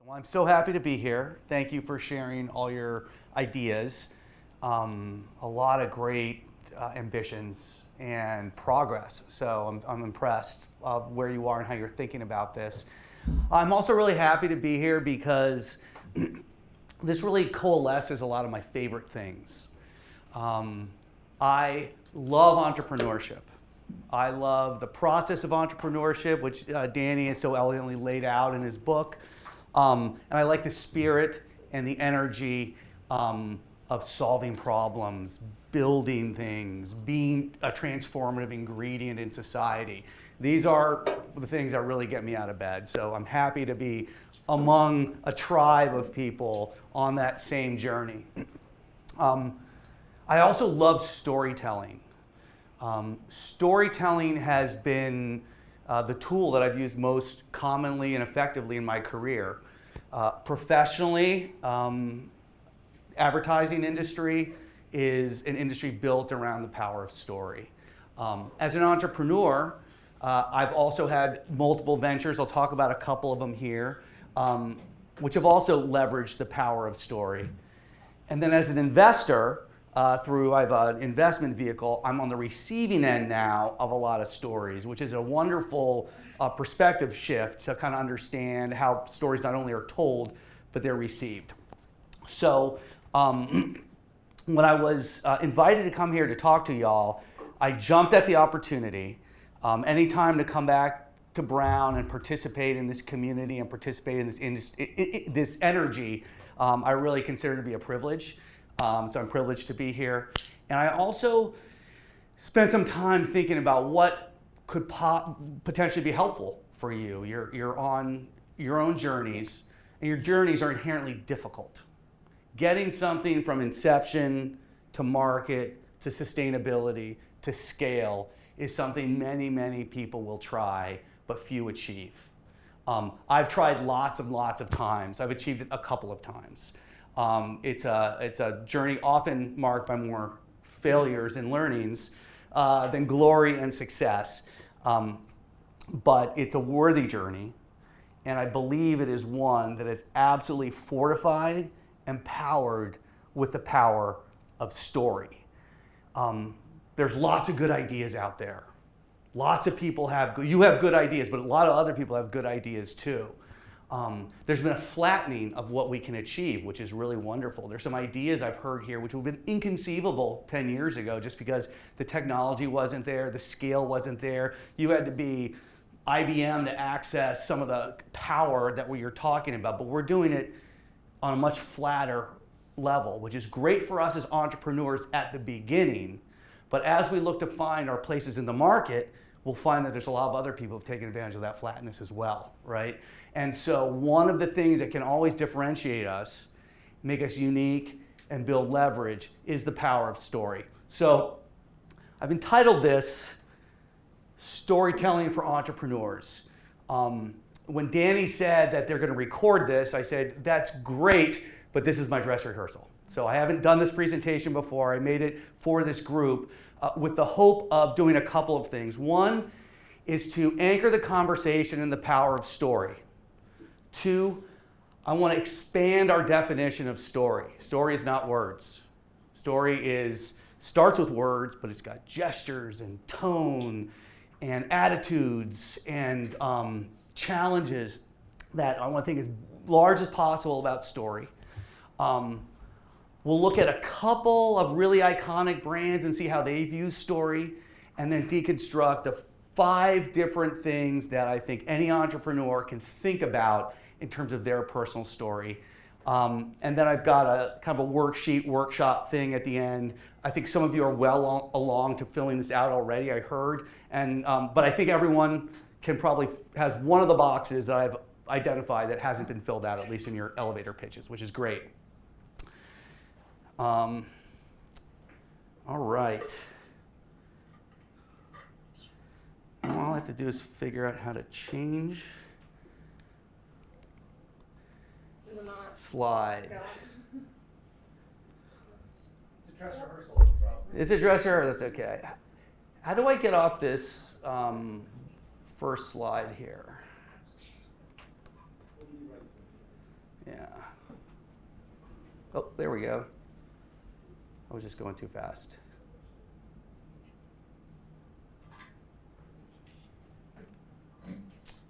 Well, I'm so happy to be here. Thank you for sharing all your ideas. A lot of great ambitions and progress. So I'm impressed of where you are and how you're thinking about this. I'm also really happy to be here because this really coalesces a lot of my favorite things. I love entrepreneurship. I love the process of entrepreneurship, which Danny has so elegantly laid out in his book. And I like the spirit and the energy of solving problems, building things, being a transformative ingredient in society. These are the things that really get me out of bed. So I'm happy to be among a tribe of people on that same journey. I also love storytelling. Storytelling has been the tool that I've used most commonly and effectively in my career. Professionally, advertising industry is an industry built around the power of story. As an entrepreneur, I've also had multiple ventures. I'll talk about a couple of them here, which have also leveraged the power of story. And then as an investor, I have an investment vehicle. I'm on the receiving end now of a lot of stories, which is a wonderful perspective shift to kind of understand how stories not only are told, but they're received. So when I was invited to come here to talk to y'all, I jumped at the opportunity. Anytime to come back to Brown and participate in this community and participate in this energy, I really consider to be a privilege. So I'm privileged to be here. And I also spent some time thinking about what could potentially be helpful for you. You're on your own journeys, and your journeys are inherently difficult. Getting something from inception to market to sustainability to scale is something many, many people will try, but few achieve. I've tried lots of times. I've achieved it a couple of times. It's a journey often marked by more failures and learnings than glory and success. But it's a worthy journey, and I believe it is one that is absolutely fortified, empowered with the power of story. There's lots of good ideas out there. Lots of people have good ideas, but a lot of other people have good ideas too. There's been a flattening of what we can achieve, which is really wonderful. There's some ideas I've heard here which would have been inconceivable 10 years ago just because the technology wasn't there, the scale wasn't there. You had to be IBM to access some of the power that we are talking about, but we're doing it on a much flatter level, which is great for us as entrepreneurs at the beginning. But as we look to find our places in the market, we'll find that there's a lot of other people who've taken advantage of that flatness as well, right? And so one of the things that can always differentiate us, make us unique, and build leverage is the power of story. So I've entitled this Storytelling for Entrepreneurs. When Danny said that they're going to record this, I said, that's great, but this is my dress rehearsal. So I haven't done this presentation before. I made it for this group with the hope of doing a couple of things. One is to anchor the conversation in the power of story. Two, I want to expand our definition of story. Story is not words. Story starts with words, but it's got gestures and tone and attitudes and challenges that I want to think as large as possible about story. We'll look at a couple of really iconic brands and see how they've used story, and then deconstruct the 5 different things that I think any entrepreneur can think about in terms of their personal story. And then I've got a kind of a workshop thing at the end. I think some of you are well along to filling this out already, I heard. But I think everyone has one of the boxes that I've identified that hasn't been filled out, at least in your elevator pitches, which is great. All right. All I have to do is figure out how to change slide. It's a dress rehearsal. It's a dress rehearsal, that's okay. How do I get off this first slide here? Yeah. Oh, there we go. I was just going too fast.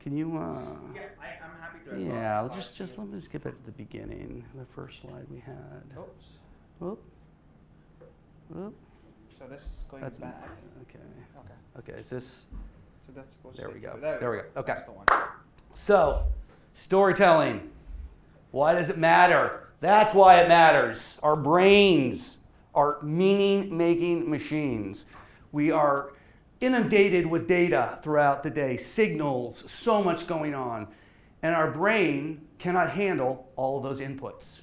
Can you? Yeah, I'm happy to. Yeah, let me just get back to the beginning. The first slide we had. Oops. Whoop. Whoop. So this is going That's back. okay. Okay. Okay. Is this? So that's supposed There to we go. be- There we go. Okay. That's the one. So, storytelling. Why does it matter? That's why it matters. Our brains are meaning-making machines. We are inundated with data throughout the day, signals, so much going on. And our brain cannot handle all of those inputs.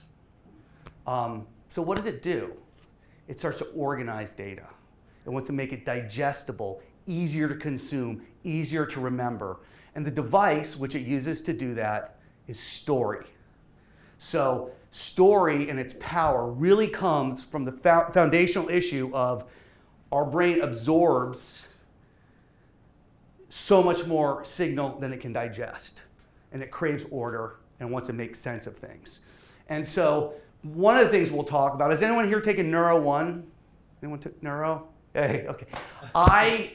So what does it do? It starts to organize data. It wants to make it digestible, easier to consume, easier to remember. And the device which it uses to do that is story. So story and its power really comes from the foundational issue of our brain absorbs so much more signal than it can digest. And it craves order and wants to make sense of things. And so one of the things we'll talk about, is anyone here taking Neuro 1? Anyone took Neuro? Hey, okay.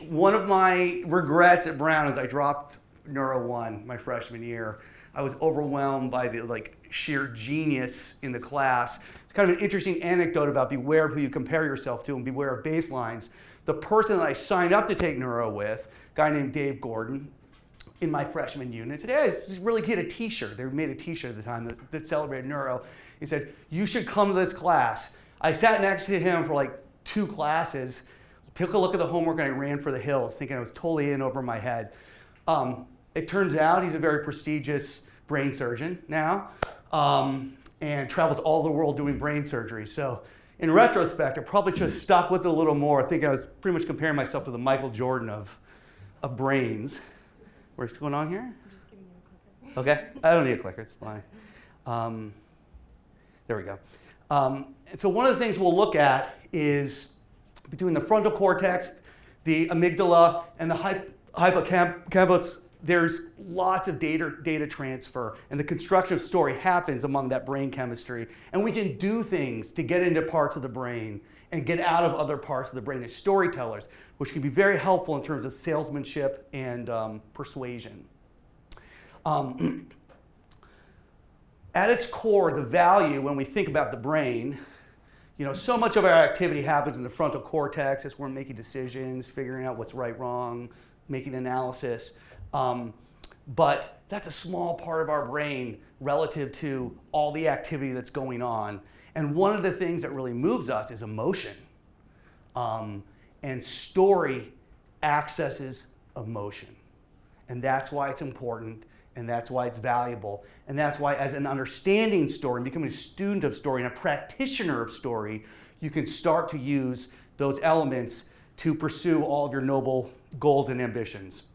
One of my regrets at Brown is I dropped Neuro 1 my freshman year. I was overwhelmed by the sheer genius in the class. It's kind of an interesting anecdote about beware of who you compare yourself to and beware of baselines. The person that I signed up to take Neuro with, a guy named Dave Gordon, in my freshman unit, said, hey, it's really good, a t-shirt. They made a t-shirt at the time that celebrated Neuro. He said, you should come to this class. I sat next to him for 2 classes, took a look at the homework, and I ran for the hills, thinking I was totally in over my head. It turns out he's a very prestigious brain surgeon now, and travels all the world doing brain surgery. So in retrospect, I probably should have stuck with it a little more, thinking I was pretty much comparing myself to the Michael Jordan of brains. What's going on here? I'm just giving you a clicker. Okay, I don't need a clicker, it's fine. There we go. And so one of the things we'll look at is between the frontal cortex, the amygdala, and the hippocampus, there's lots of data transfer, and the construction of story happens among that brain chemistry. And we can do things to get into parts of the brain and get out of other parts of the brain as storytellers, which can be very helpful in terms of salesmanship and persuasion. At its core, the value, when we think about the brain, so much of our activity happens in the frontal cortex. That's where we're making decisions, figuring out what's right, wrong, making analysis. But that's a small part of our brain relative to all the activity that's going on. And one of the things that really moves us is emotion. And story accesses emotion. And that's why it's important, and that's why it's valuable. And that's why, as an understanding story, and becoming a student of story and a practitioner of story, you can start to use those elements to pursue all of your noble goals and ambitions.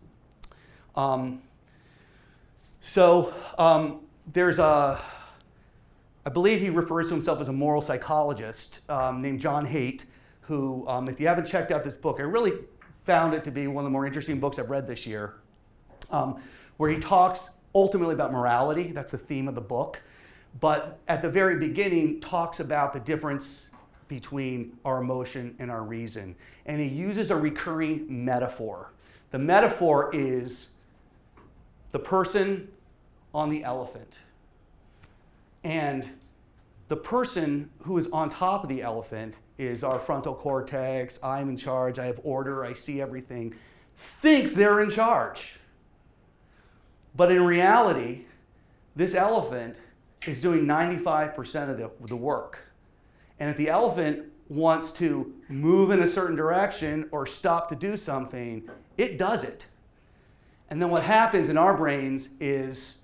There's I believe he refers to himself as a moral psychologist named John Haidt, who, if you haven't checked out this book, I really found it to be one of the more interesting books I've read this year, where he talks ultimately about morality. That's the theme of the book. But at the very beginning, talks about the difference between our emotion and our reason. And he uses a recurring metaphor. The metaphor is the person on the elephant. And the person who is on top of the elephant is our frontal cortex. I'm in charge, I have order, I see everything, thinks they're in charge. But in reality, this elephant is doing 95% of the work. And if the elephant wants to move in a certain direction or stop to do something, it does it. And then what happens in our brains is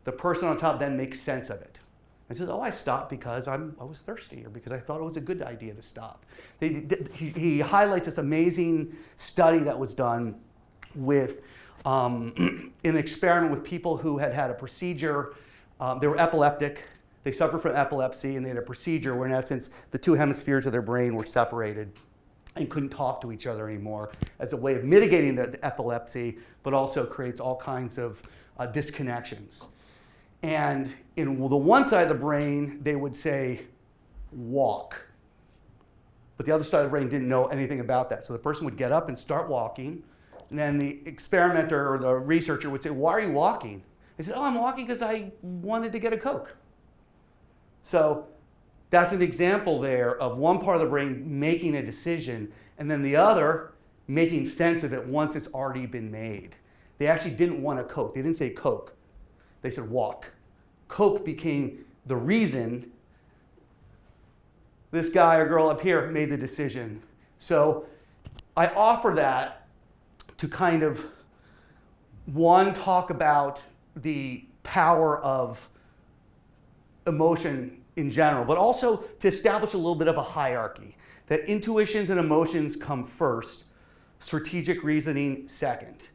the person on top then makes sense of it. And says, I stopped because I was thirsty, or because I thought it was a good idea to stop. He highlights this amazing study that was done with an experiment with people who had a procedure. They were epileptic. They suffered from epilepsy, and they had a procedure where, in essence, the 2 hemispheres of their brain were separated and couldn't talk to each other anymore, as a way of mitigating the epilepsy, but also creates all kinds of disconnections. And in the one side of the brain, they would say, walk. But the other side of the brain didn't know anything about that. So the person would get up and start walking. And then the experimenter or the researcher would say, why are you walking? They said, oh, I'm walking because I wanted to get a Coke. So that's an example there of one part of the brain making a decision and then the other making sense of it once it's already been made. They actually didn't want a Coke. They didn't say Coke. They said walk. Coke became the reason this guy or girl up here made the decision. So I offer that to kind of, one, talk about the power of emotion in general, but also to establish a little bit of a hierarchy, that intuitions and emotions come first, strategic reasoning second.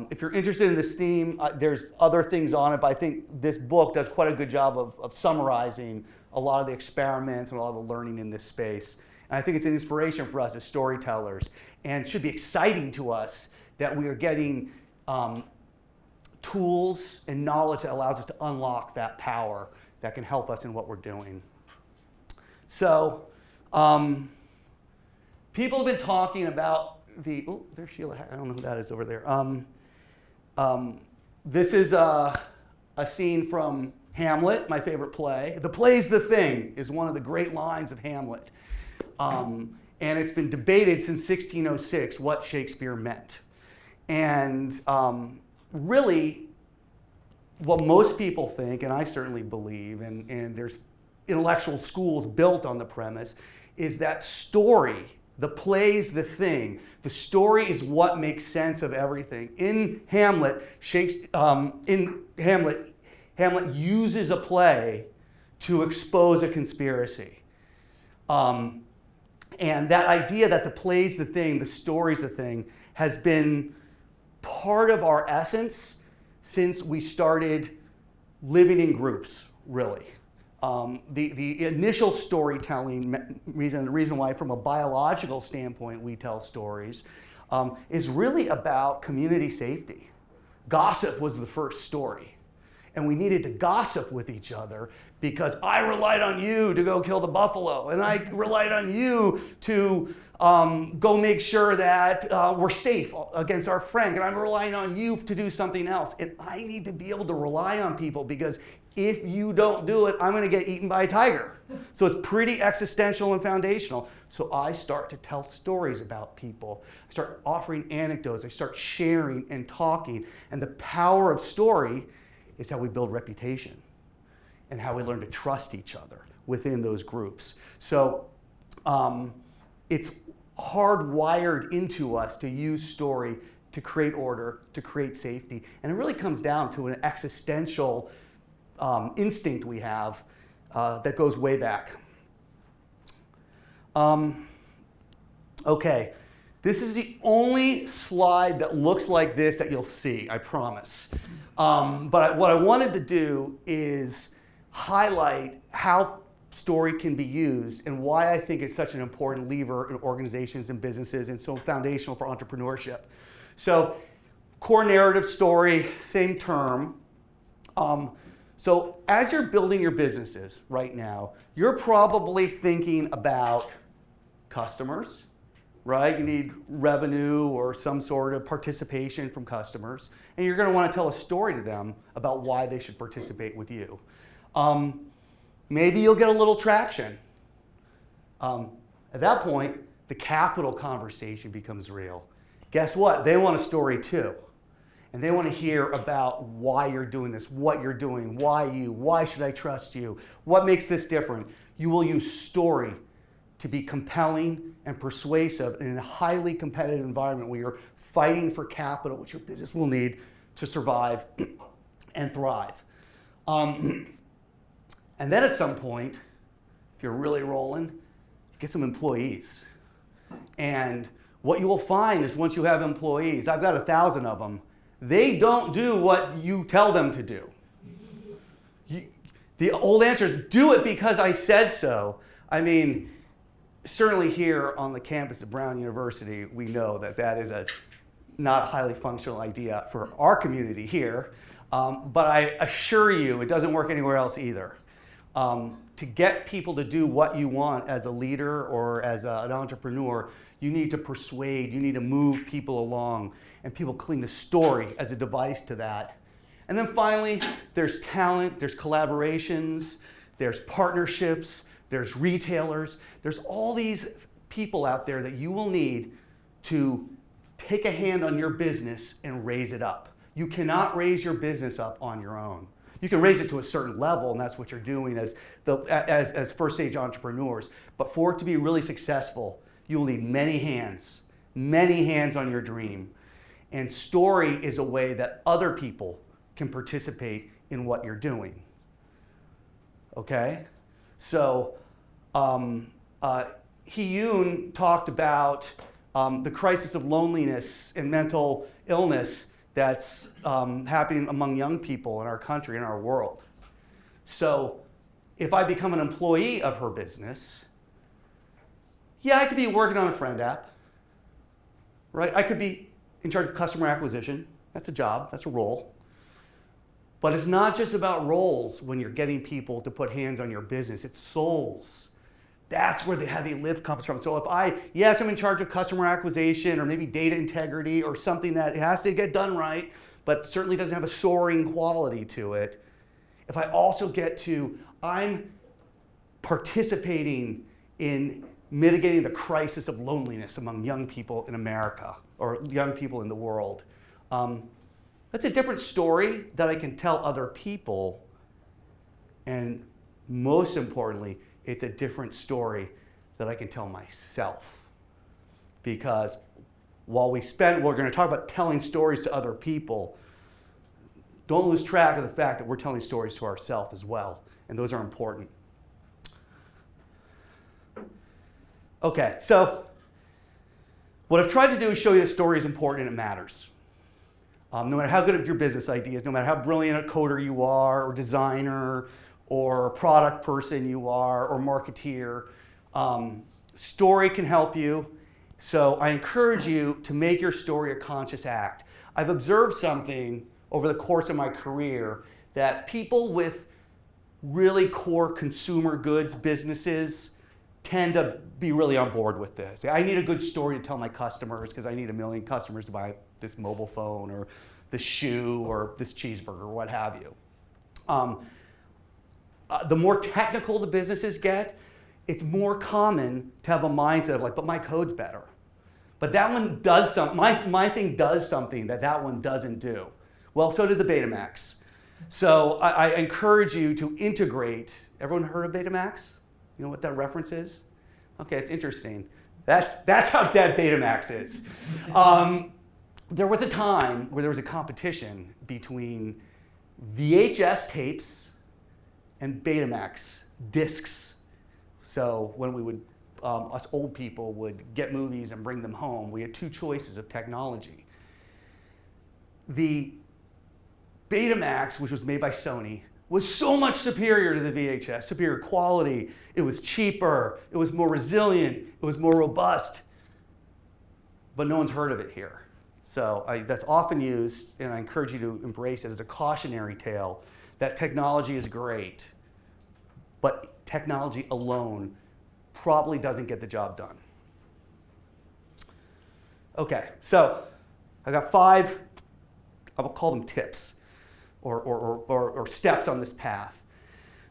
If you're interested in this theme, there's other things on it, but I think this book does quite a good job of summarizing a lot of the experiments and a lot of the learning in this space. And I think it's an inspiration for us as storytellers, and should be exciting to us that we are getting tools and knowledge that allows us to unlock that power that can help us in what we're doing. So, people have been talking about there's Sheila. I don't know who that is over there. This is a scene from Hamlet, my favorite play. The play's the thing is one of the great lines of Hamlet. And it's been debated since 1606 what Shakespeare meant. And really, what most people think, and I certainly believe, and there's intellectual schools built on the premise, is that story, the play's the thing. The story is what makes sense of everything. In Hamlet, Hamlet uses a play to expose a conspiracy. And that idea that the play's the thing, the story's the thing, has been part of our essence since we started living in groups, really. The initial storytelling reason, the reason why from a biological standpoint we tell stories, is really about community safety. Gossip was the first story. And we needed to gossip with each other because I relied on you to go kill the buffalo, and I relied on you to go make sure that we're safe against our friend, and I'm relying on you to do something else. And I need to be able to rely on people because if you don't do it, I'm going to get eaten by a tiger. So it's pretty existential and foundational. So I start to tell stories about people. I start offering anecdotes. I start sharing and talking. And the power of story is how we build reputation and how we learn to trust each other within those groups. So it's hardwired into us to use story to create order, to create safety. And it really comes down to an existential instinct we have that goes way back. Okay, this is the only slide that looks like this that you'll see, I promise. But what I wanted to do is highlight how story can be used and why I think it's such an important lever in organizations and businesses and so foundational for entrepreneurship. So core narrative story, same term. So as you're building your businesses right now, you're probably thinking about customers, right? You need revenue or some sort of participation from customers, and you're going to want to tell a story to them about why they should participate with you. Maybe you'll get a little traction. At that point, the capital conversation becomes real. Guess what? They want a story too. And they want to hear about why you're doing this, what you're doing, why should I trust you, what makes this different. You will use story to be compelling and persuasive in a highly competitive environment where you're fighting for capital, which your business will need to survive and thrive. And then at some point, if you're really rolling, get some employees. And what you will find is once you have employees, I've got 1,000 of them, they don't do what you tell them to do. The old answer is do it because I said so. I mean, certainly here on the campus of Brown University, we know that that is not a highly functional idea for our community here. But I assure you, it doesn't work anywhere else either. To get people to do what you want as a leader or as an entrepreneur, you need to persuade, you need to move people along, and people cling to story as a device to that. And then finally, there's talent, there's collaborations, there's partnerships, there's retailers, there's all these people out there that you will need to take a hand on your business and raise it up. You cannot raise your business up on your own. You can raise it to a certain level, and that's what you're doing as first stage entrepreneurs. But for it to be really successful, you will need many hands on your dream. And story is a way that other people can participate in what you're doing. Okay? So, Hee-Yoon talked about the crisis of loneliness and mental illness that's happening among young people in our country, in our world. So if I become an employee of her business, yeah, I could be working on a friend app, right? I could be in charge of customer acquisition. That's a job, that's a role. But it's not just about roles when you're getting people to put hands on your business, it's souls. That's where the heavy lift comes from. So if I'm in charge of customer acquisition or maybe data integrity or something that has to get done right, but certainly doesn't have a soaring quality to it. If I also I'm participating in mitigating the crisis of loneliness among young people in America or young people in the world. That's a different story that I can tell other people. And most importantly, it's a different story that I can tell myself. Because while we're going to talk about telling stories to other people, don't lose track of the fact that we're telling stories to ourselves as well. And those are important. Okay, so what I've tried to do is show you that story is important and it matters. No matter how good at your business ideas, no matter how brilliant a coder you are, or designer, or product person you are, or marketeer, story can help you. So I encourage you to make your story a conscious act. I've observed something over the course of my career that people with really core consumer goods businesses tend to be really on board with this. I need a good story to tell my customers because I need 1 million customers to buy this mobile phone or this shoe or this cheeseburger or what have you. The more technical the businesses get, it's more common to have a mindset of like, but my code's better. But that one does something, my thing does something that one doesn't do. Well, so did the Betamax. So I encourage you to integrate. Everyone heard of Betamax? You know what that reference is? Okay, it's interesting. That's how dead Betamax is. There was a time where there was a competition between VHS tapes and Betamax discs. So when we would, us old people would get movies and bring them home, we had two choices of technology. The Betamax, which was made by Sony, was so much superior to the VHS, superior quality. It was cheaper, it was more resilient, it was more robust, but no one's heard of it here. So that's often used, and I encourage you to embrace it as a cautionary tale that technology is great, but technology alone probably doesn't get the job done. Okay, so I got 5, I will call them tips or steps on this path.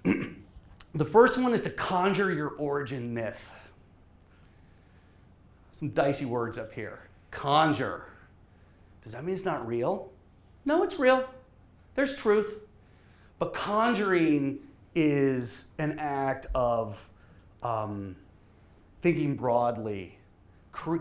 The first one is to conjure your origin myth. Some dicey words up here. Conjure. Does that mean it's not real? No, it's real. There's truth. But conjuring is an act of thinking broadly,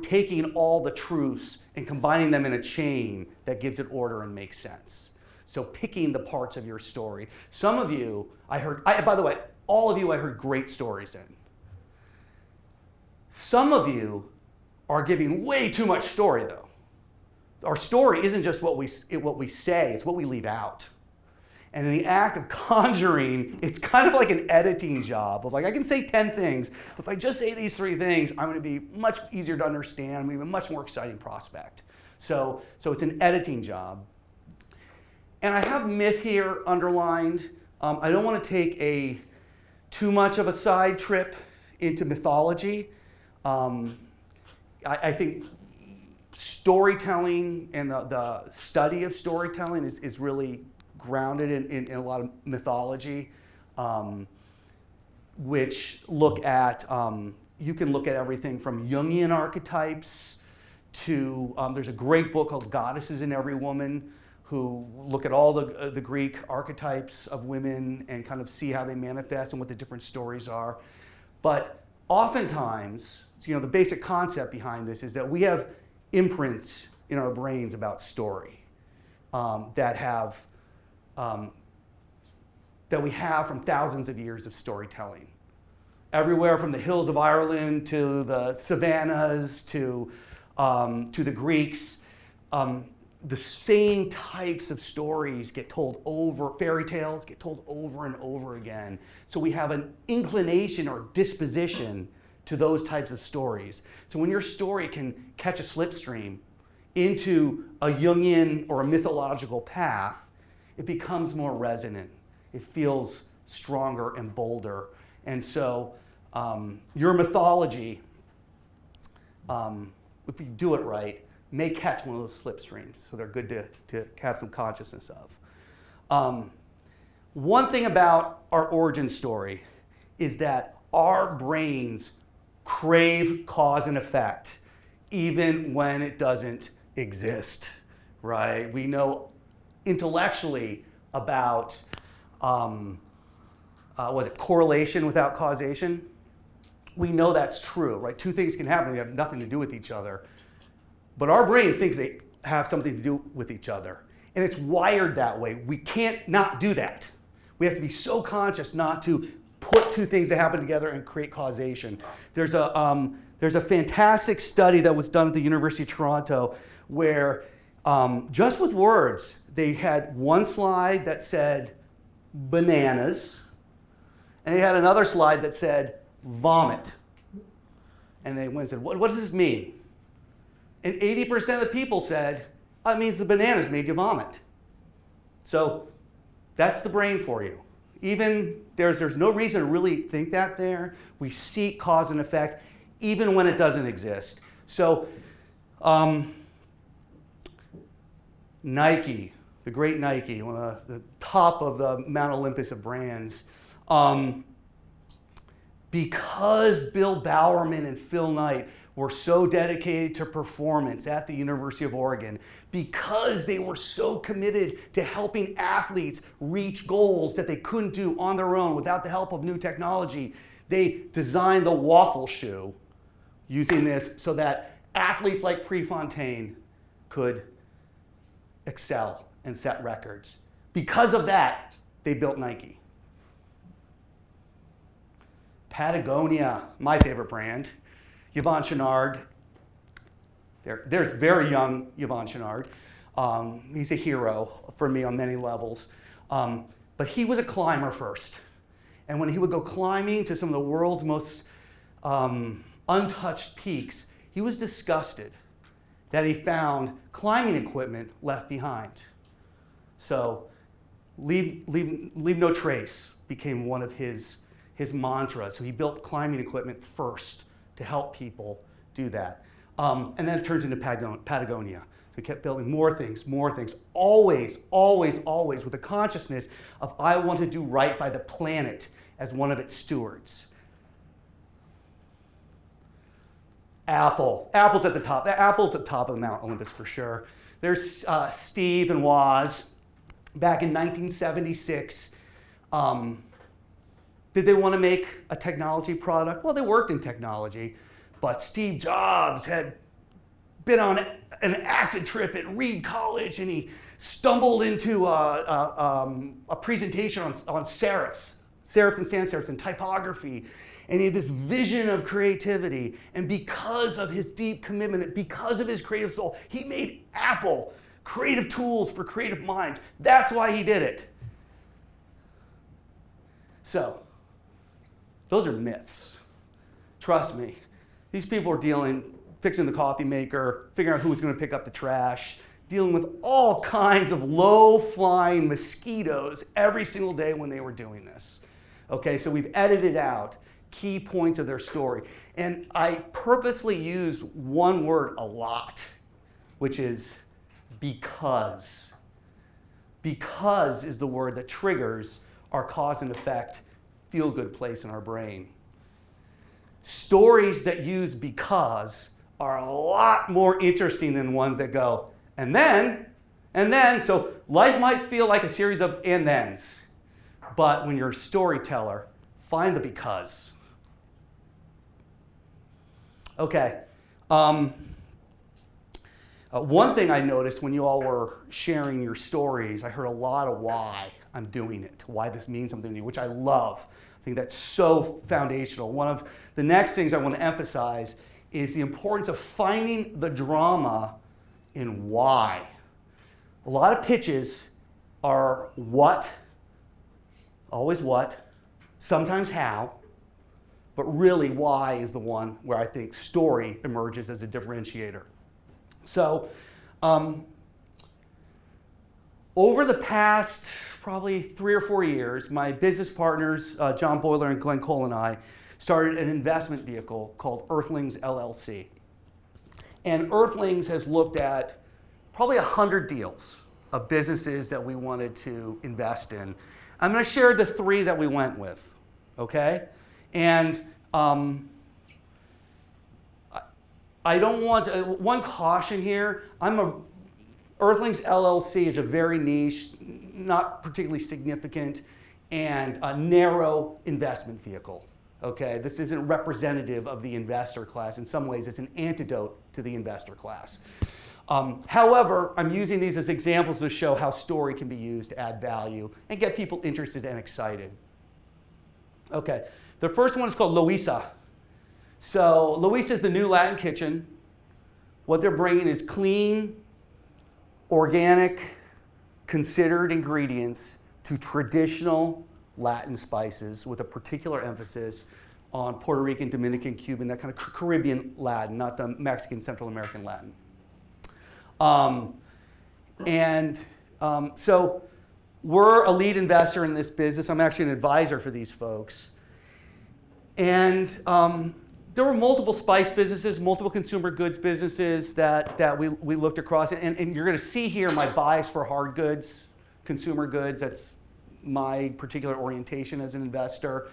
taking all the truths and combining them in a chain that gives it order and makes sense. So picking the parts of your story. Some of you, by the way, all of you I heard great stories in. Some of you are giving way too much story though. Our story isn't just what we say, it's what we leave out. And in the act of conjuring, it's kind of like an editing job of like, I can say 10 things, but if I just say these 3 things, I'm going to be much easier to understand, I'm going to be a much more exciting prospect. So it's an editing job. And I have myth here underlined. I don't want to take too much of a side trip into mythology. I think storytelling and the study of storytelling is really grounded in a lot of mythology, which look at, you can look at everything from Jungian archetypes to, there's a great book called Goddesses in Every Woman, who look at all the Greek archetypes of women and kind of see how they manifest and what the different stories are. But oftentimes, the basic concept behind this is that we have imprints in our brains about story that we have from thousands of years of storytelling. Everywhere from the hills of Ireland to the savannas to the Greeks, the same types of stories get told over, fairy tales get told over and over again. So we have an inclination or disposition to those types of stories. So when your story can catch a slipstream into a Jungian or a mythological path, it becomes more resonant. It feels stronger and bolder. And so your mythology, if you do it right, may catch one of those slipstreams. So they're good to have some consciousness of. One thing about our origin story is that our brains crave cause and effect, even when it doesn't exist, right? We know intellectually about, correlation without causation? We know that's true, right? Two things can happen, they have nothing to do with each other. But our brain thinks they have something to do with each other. And it's wired that way. We can't not do that. We have to be so conscious not to put two things that happen together and create causation. There's a fantastic study that was done at the University of Toronto where just with words, they had one slide that said bananas, and they had another slide that said vomit. And they went and said, what does this mean? And 80% of the people said, oh, it means the bananas made you vomit. So that's the brain for you. Even there's no reason to really think that there. We seek cause and effect even when it doesn't exist. So Nike, the great Nike, one of the top of the Mount Olympus of brands, because Bill Bowerman and Phil Knight were so dedicated to performance at the University of Oregon, because they were so committed to helping athletes reach goals that they couldn't do on their own without the help of new technology, they designed the waffle shoe using this so that athletes like Prefontaine could excel and set records. Because of that, they built Nike. Patagonia, my favorite brand. Yvon Chouinard, there's very young Yvon Chouinard. He's a hero for me on many levels. But he was a climber first. And when he would go climbing to some of the world's most untouched peaks, he was disgusted that he found climbing equipment left behind. So leave no trace became one of his mantras. So he built climbing equipment first to help people do that. And then it turns into Patagonia. So he kept building more things, always, always, always with the consciousness of I want to do right by the planet as one of its stewards. Apple's at the top. Apple's at the top of the Mount Olympus for sure. There's Steve and Woz back in 1976. Did they want to make a technology product? Well, they worked in technology, but Steve Jobs had been on an acid trip at Reed College, and he stumbled into a presentation on serifs and sans serifs and typography, and he had this vision of creativity. And because of his deep commitment, because of his creative soul, he made Apple, creative tools for creative minds. That's why he did it. So, those are myths. Trust me. These people are fixing the coffee maker, figuring out who's going to pick up the trash, dealing with all kinds of low-flying mosquitoes every single day when they were doing this. Okay, so we've edited out key points of their story. And I purposely use one word a lot, which is because. Because is the word that triggers our cause and effect feel-good place in our brain. Stories that use because are a lot more interesting than ones that go, and then, so life might feel like a series of and thens. But when you're a storyteller, find the because. Okay. One thing I noticed when you all were sharing your stories, I heard a lot of why I'm doing it, why this means something to you, which I love. I think that's so foundational. One of the next things I want to emphasize is the importance of finding the drama in why. A lot of pitches are what, always what, sometimes how, but really why is the one where I think story emerges as a differentiator. So over the past probably 3 or 4 years, my business partners, John Boyler and Glenn Cole and I, started an investment vehicle called Earthlings LLC. And Earthlings has looked at probably 100 deals of businesses that we wanted to invest in. I'm going to share the 3 that we went with, okay? And I don't want to, one caution here, Earthlings LLC is a very niche, not particularly significant, and a narrow investment vehicle. Okay, this isn't representative of the investor class. In some ways, it's an antidote to the investor class. However, I'm using these as examples to show how story can be used to add value and get people interested and excited. Okay, the first one is called Luisa. So Luisa is the new Latin kitchen. What they're bringing is clean, organic, considered ingredients to traditional Latin spices with a particular emphasis on Puerto Rican, Dominican, Cuban, that kind of Caribbean Latin, not the Mexican, Central American Latin. So we're a lead investor in this business. I'm actually an advisor for these folks. And there were multiple spice businesses, multiple consumer goods businesses that we looked across. And you're going to see here my bias for hard goods, consumer goods. That's my particular orientation as an investor.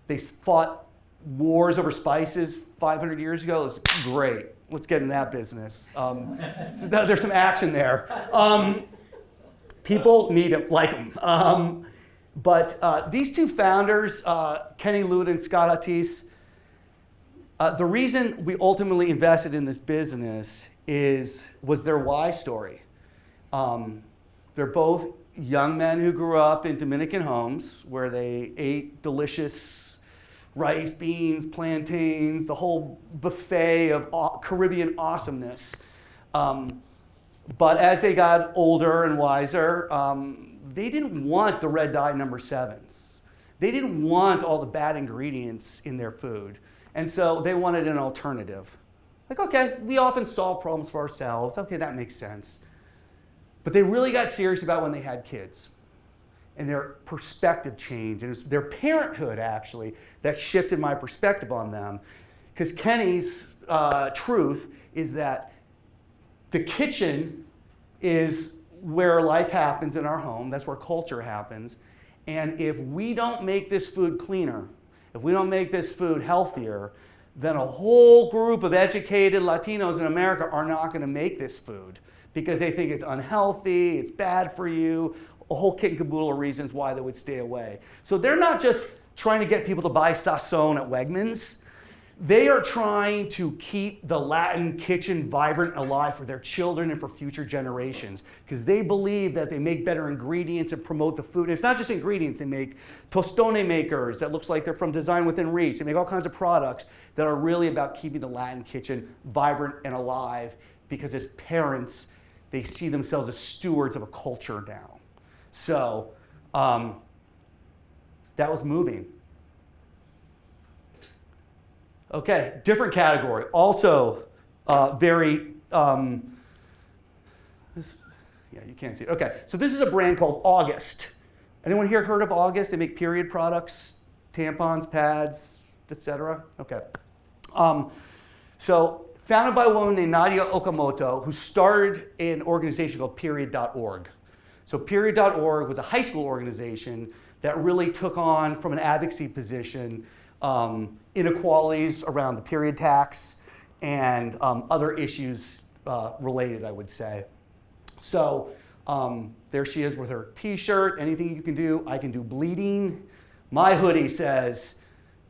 They fought wars over spices 500 years ago. It was great. Let's get in that business. So there's some action there. People need them, like them. But these 2 founders, Kenny Lewin and Scott Hatis, the reason we ultimately invested in this business was their why story. They're both young men who grew up in Dominican homes where they ate delicious rice, beans, plantains, the whole buffet of Caribbean awesomeness. But as they got older and wiser, they didn't want the red dye number 7s. They didn't want all the bad ingredients in their food. And so they wanted an alternative. Like, okay, we often solve problems for ourselves. Okay, that makes sense. But they really got serious about when they had kids. And their perspective changed. And it was their parenthood, actually, that shifted my perspective on them. Because Kenny's truth is that the kitchen is where life happens in our home. That's where culture happens. And if we don't make this food cleaner, if we don't make this food healthier, then a whole group of educated Latinos in America are not going to make this food because they think it's unhealthy, it's bad for you, a whole kit and caboodle of reasons why they would stay away. So they're not just trying to get people to buy Sazón at Wegmans. They are trying to keep the Latin kitchen vibrant and alive for their children and for future generations because they believe that they make better ingredients and promote the food. And it's not just ingredients. They make tostone makers that looks like they're from Design Within Reach. They make all kinds of products that are really about keeping the Latin kitchen vibrant and alive because as parents, they see themselves as stewards of a culture now. So that was moving. Okay, different category. Also very Yeah, you can't see it. Okay, so this is a brand called August. Anyone here heard of August? They make period products, tampons, pads, etc. Okay. So founded by a woman named Nadia Okamoto, who started an organization called Period.org. So Period.org was a high school organization that really took on, from an advocacy position, inequalities around the period tax and other issues related, I would say. So there she is with her t-shirt. Anything you can do, I can do bleeding. My hoodie says,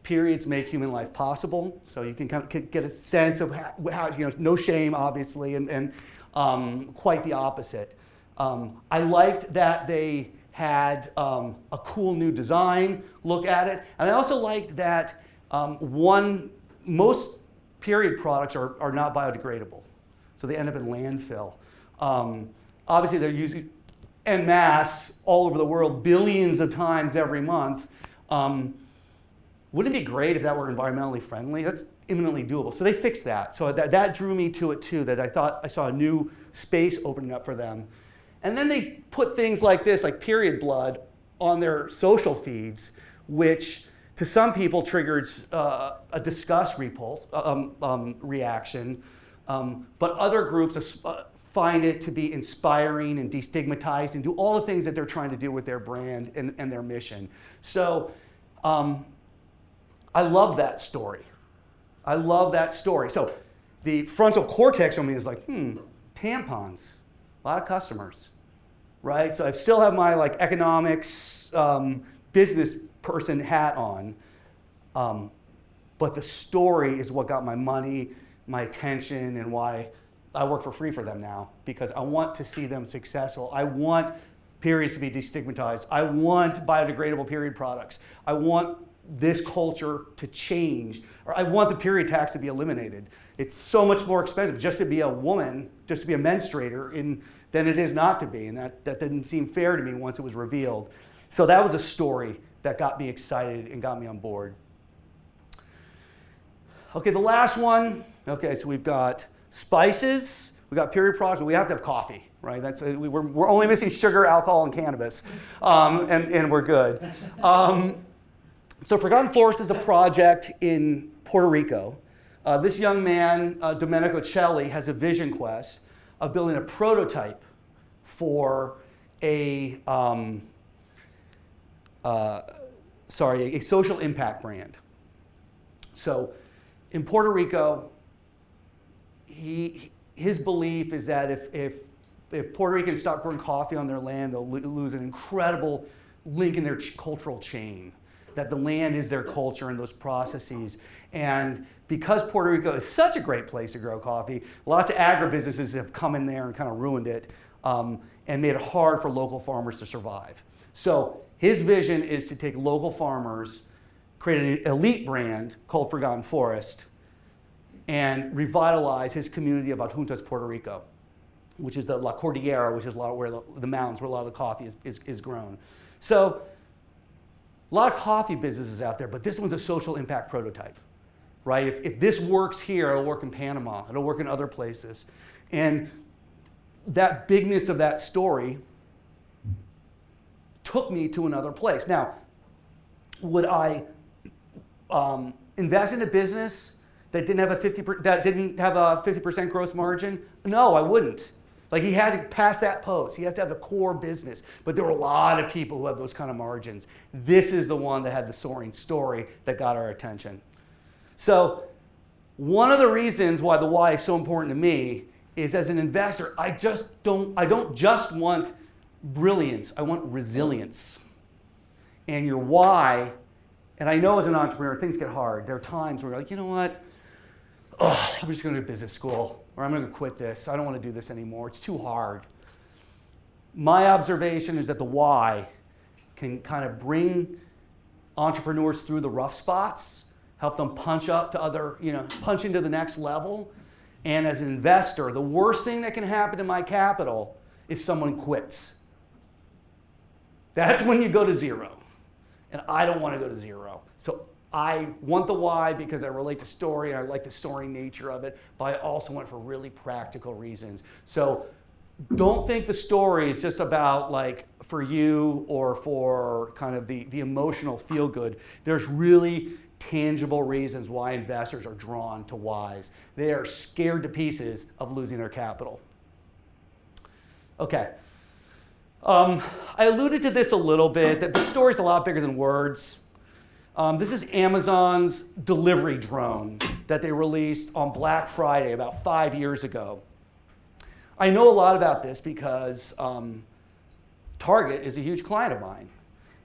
periods make human life possible. So you can kind of get a sense of how no shame, obviously, and quite the opposite. I liked that they had a cool new design look at it. And I also liked that most period products are not biodegradable. So they end up in landfill. Obviously, they're used en masse all over the world, billions of times every month. Wouldn't it be great if that were environmentally friendly? That's imminently doable. So they fixed that. So that drew me to it too, that I thought I saw a new space opening up for them. And then they put things like this, like period blood, on their social feeds, which to some people triggers a disgust reaction. But other groups find it to be inspiring and destigmatized and do all the things that they're trying to do with their brand and their mission. So I love that story. I love that story. So the frontal cortex on me is like, tampons, a lot of customers, right? So I still have my economics business person hat on, but the story is what got my money, my attention, and why I work for free for them now, because I want to see them successful. I want periods to be destigmatized. I want biodegradable period products. I want this culture to change, or I want the period tax to be eliminated. It's so much more expensive just to be a woman, just to be a menstruator, than it is not to be, and that didn't seem fair to me once it was revealed. So that was a story that got me excited and got me on board. Okay, the last one. Okay, so we've got spices, we got period products, but we have to have coffee, right? We're only missing sugar, alcohol, and cannabis, and we're good. So Forgotten Forest is a project in Puerto Rico. This young man, Domenico Celli, has a vision quest of building a prototype for a social impact brand. So in Puerto Rico, his belief is that if Puerto Ricans stop growing coffee on their land, they'll lose an incredible link in their cultural chain, that the land is their culture and those processes. And because Puerto Rico is such a great place to grow coffee, lots of agribusinesses have come in there and kind of ruined it and made it hard for local farmers to survive. So his vision is to take local farmers, create an elite brand called Forgotten Forest, and revitalize his community of Adjuntas, Puerto Rico, which is the La Cordillera, which is where the mountains where a lot of the coffee is grown. So a lot of coffee businesses out there, but this one's a social impact prototype, right? If this works here, it'll work in Panama, it'll work in other places. And that bigness of that story took me to another place. Now, would I invest in a business that didn't have a 50% gross margin? No, I wouldn't. He had to pass that post. He has to have a core business. But there were a lot of people who have those kind of margins. This is the one that had the soaring story that got our attention. So one of the reasons why the why is so important to me is, as an investor, I don't just want brilliance, I want resilience. And your why, and I know as an entrepreneur, things get hard. There are times where you're like, you know what? I'm just going to business school, or I'm going to quit this. I don't want to do this anymore. It's too hard. My observation is that the why can kind of bring entrepreneurs through the rough spots, help them punch into the next level. And as an investor, the worst thing that can happen to my capital is someone quits. That's when you go to zero. And I don't want to go to zero. So I want the why because I relate to story and I like the soaring nature of it, but I also want it for really practical reasons. So don't think the story is just about like for you or for kind of the emotional feel good. There's really tangible reasons why investors are drawn to Wise. They are scared to pieces of losing their capital. Okay. I alluded to this a little bit, that the story's a lot bigger than words. This is Amazon's delivery drone that they released on Black Friday about 5 years ago. I know a lot about this because Target is a huge client of mine.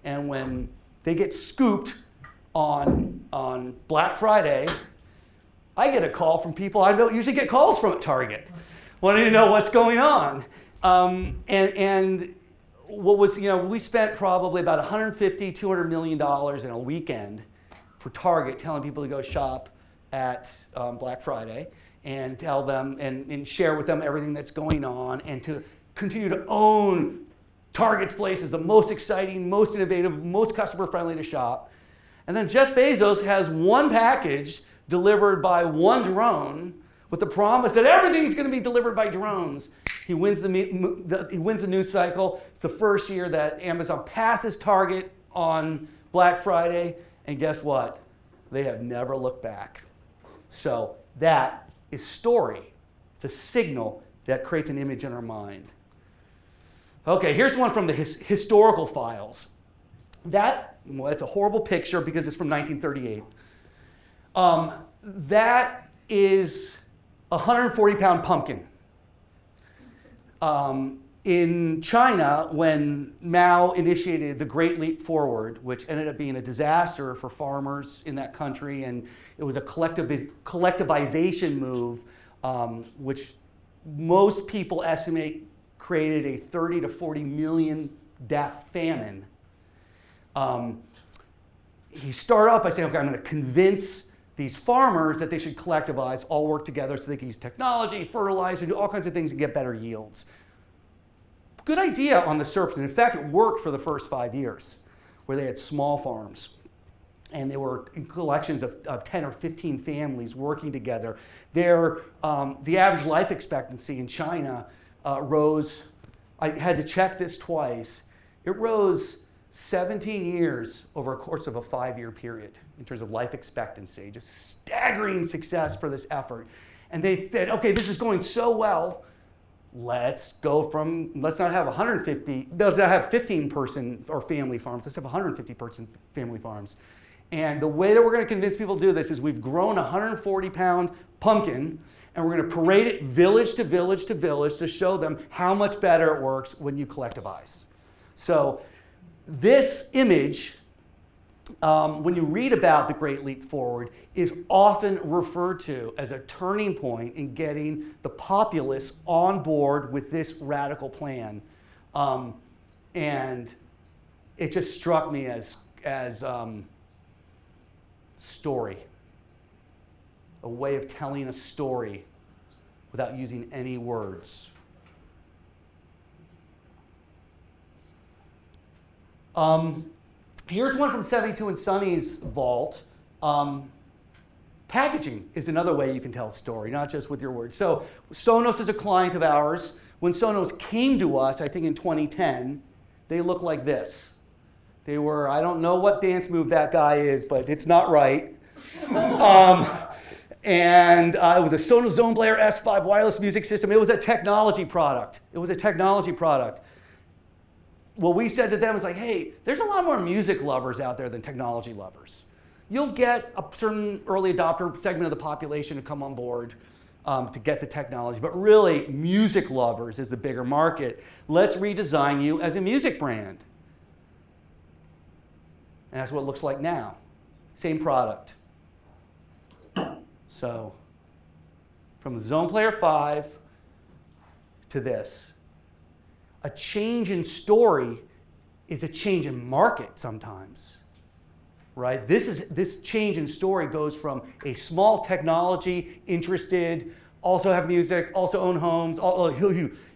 And when they get scooped on Black Friday, I get a call from people I don't usually get calls from at Target, wanting to know what's going on. And what was, we spent probably about $150, $200 million in a weekend for Target, telling people to go shop at Black Friday and tell them and share with them everything that's going on, and to continue to own Target's place as the most exciting, most innovative, most customer friendly to shop. And then Jeff Bezos has one package delivered by one drone with the promise that everything's going to be delivered by drones. He wins the news cycle. It's the first year that Amazon passes Target on Black Friday, and guess what? They have never looked back. So that is story. It's a signal that creates an image in our mind. Okay, here's one from the historical files. It's a horrible picture because it's from 1938. That is a 140-pound pumpkin. In China, when Mao initiated the Great Leap Forward, which ended up being a disaster for farmers in that country, and it was a collectivization move, which most people estimate created a 30 to 40 million death famine. He started off by saying, okay, I'm going to convince these farmers that they should collectivize, all work together so they can use technology, fertilizer, do all kinds of things and get better yields. Good idea on the surface. And in fact, it worked for the first 5 years, where they had small farms. And they were in collections of 10 or 15 families working together. The average life expectancy in China rose, I had to check this twice, it rose 17 years over a course of a 5-year period in terms of life expectancy. Just staggering success for this effort. And they said, okay, this is going so well, let's not have 15-person or family farms, let's have 150-person family farms. And the way that we're going to convince people to do this is we've grown a 140-pound pumpkin, and we're going to parade it village to village to village to show them how much better it works when you collectivize. So this image, when you read about the Great Leap Forward, is often referred to as a turning point in getting the populace on board with this radical plan. And it just struck me as story, a way of telling a story without using any words. Here's one from 72 and Sunny's vault. Packaging is another way you can tell a story, not just with your words. So Sonos is a client of ours. When Sonos came to us, I think in 2010, they looked like this. They were, I don't know what dance move that guy is, but it's not right. And it was a Sonos Zone Blair S5 wireless music system. It was a technology product. What we said to them was like, hey, there's a lot more music lovers out there than technology lovers. You'll get a certain early adopter segment of the population to come on board to get the technology, but really music lovers is the bigger market. Let's redesign you as a music brand. And that's what it looks like now. Same product. So from the Zone Player 5 to this. A change in story is a change in market sometimes, right? This change in story goes from a small technology interested, also have music, also own homes,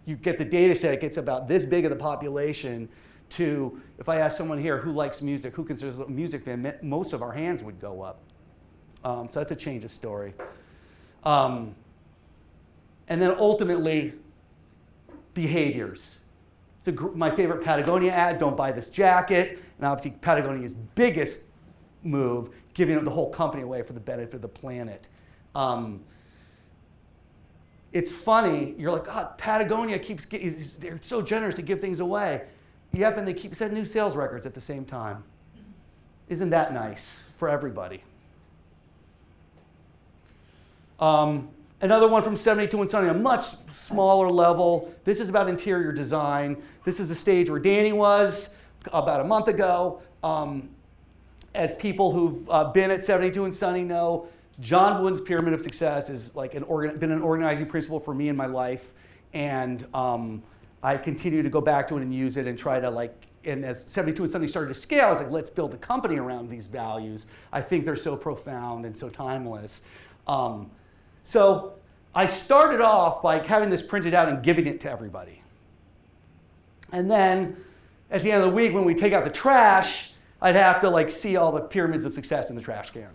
you get the data set, it gets about this big of the population, to, if I ask someone here who likes music, who considers a music fan, most of our hands would go up. So that's a change of story. And then ultimately, behaviors. My favorite Patagonia ad, don't buy this jacket. And obviously Patagonia's biggest move, giving the whole company away for the benefit of the planet. It's funny, you're like, God, Patagonia they're so generous to give things away. Yep, and they keep setting new sales records at the same time. Isn't that nice for everybody? Another one from 72 and Sunny, a much smaller level. This is about interior design. This is the stage where Danny was about a month ago. As people who've been at 72 and Sunny know, John Wooden's Pyramid of Success is like been an organizing principle for me in my life. And I continue to go back to it and use it and try to and as 72 and Sunny started to scale, I was like, let's build a company around these values. I think they're so profound and so timeless. So I started off by having this printed out and giving it to everybody. And then at the end of the week, when we take out the trash, I'd have to see all the pyramids of success in the trash can.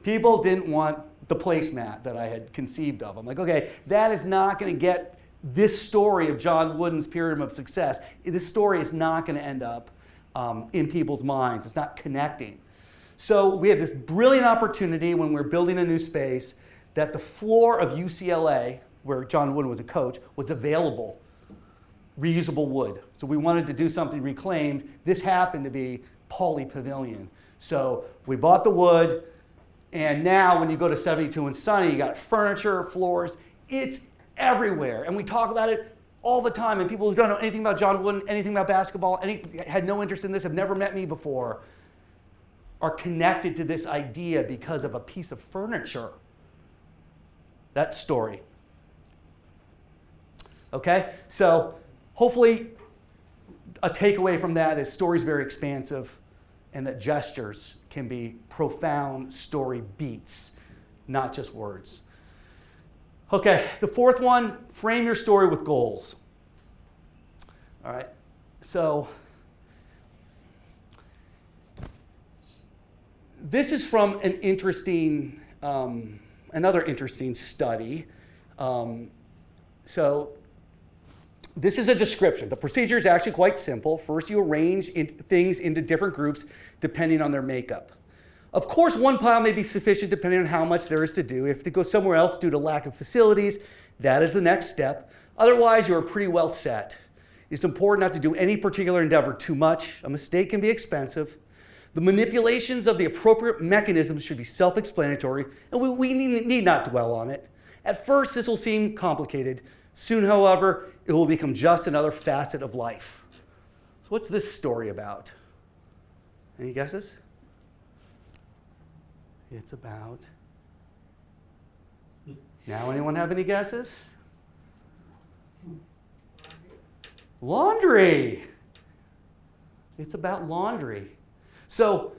People didn't want the placemat that I had conceived of. I'm like, okay, that is not going to get this story of John Wooden's Pyramid of Success. This story is not going to end up in people's minds. It's not connecting. So we had this brilliant opportunity when we were building a new space that the floor of UCLA, where John Wooden was a coach, was available, reusable wood. So we wanted to do something reclaimed. This happened to be Pauley Pavilion. So we bought the wood, and now when you go to 72 and Sunny, you got furniture, floors, it's everywhere. And we talk about it all the time, and people who don't know anything about John Wooden, anything about basketball, had no interest in this, have never met me before, are connected to this idea because of a piece of furniture. That story. Okay, so hopefully a takeaway from that is story's very expansive and that gestures can be profound story beats, not just words. Okay, the fourth one, frame your story with goals. All right, so this is from an interesting, another interesting study. So this is a description. The procedure is actually quite simple. First, you arrange things into different groups depending on their makeup. Of course, one pile may be sufficient depending on how much there is to do. If to go somewhere else due to lack of facilities, that is the next step. Otherwise, you are pretty well set. It's important not to do any particular endeavor too much. A mistake can be expensive. The manipulations of the appropriate mechanisms should be self-explanatory, and we need not dwell on it. At first, this will seem complicated. Soon, however, it will become just another facet of life. So what's this story about? Any guesses? It's about... Now, anyone have any guesses? Laundry. It's about laundry. So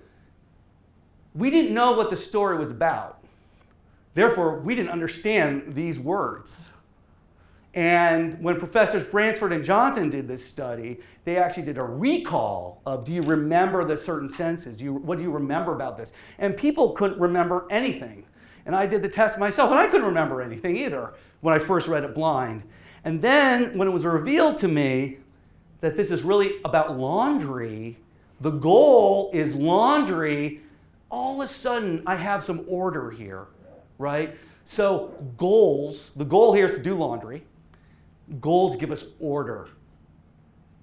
we didn't know what the story was about. Therefore, we didn't understand these words. And when Professors Bransford and Johnson did this study, they actually did a recall of, do you remember the certain senses? What do you remember about this? And people couldn't remember anything. And I did the test myself, and I couldn't remember anything either when I first read it blind. And then when it was revealed to me that this is really about laundry, the goal is laundry, all of a sudden I have some order here, right? So goals, the goal here is to do laundry. Goals give us order.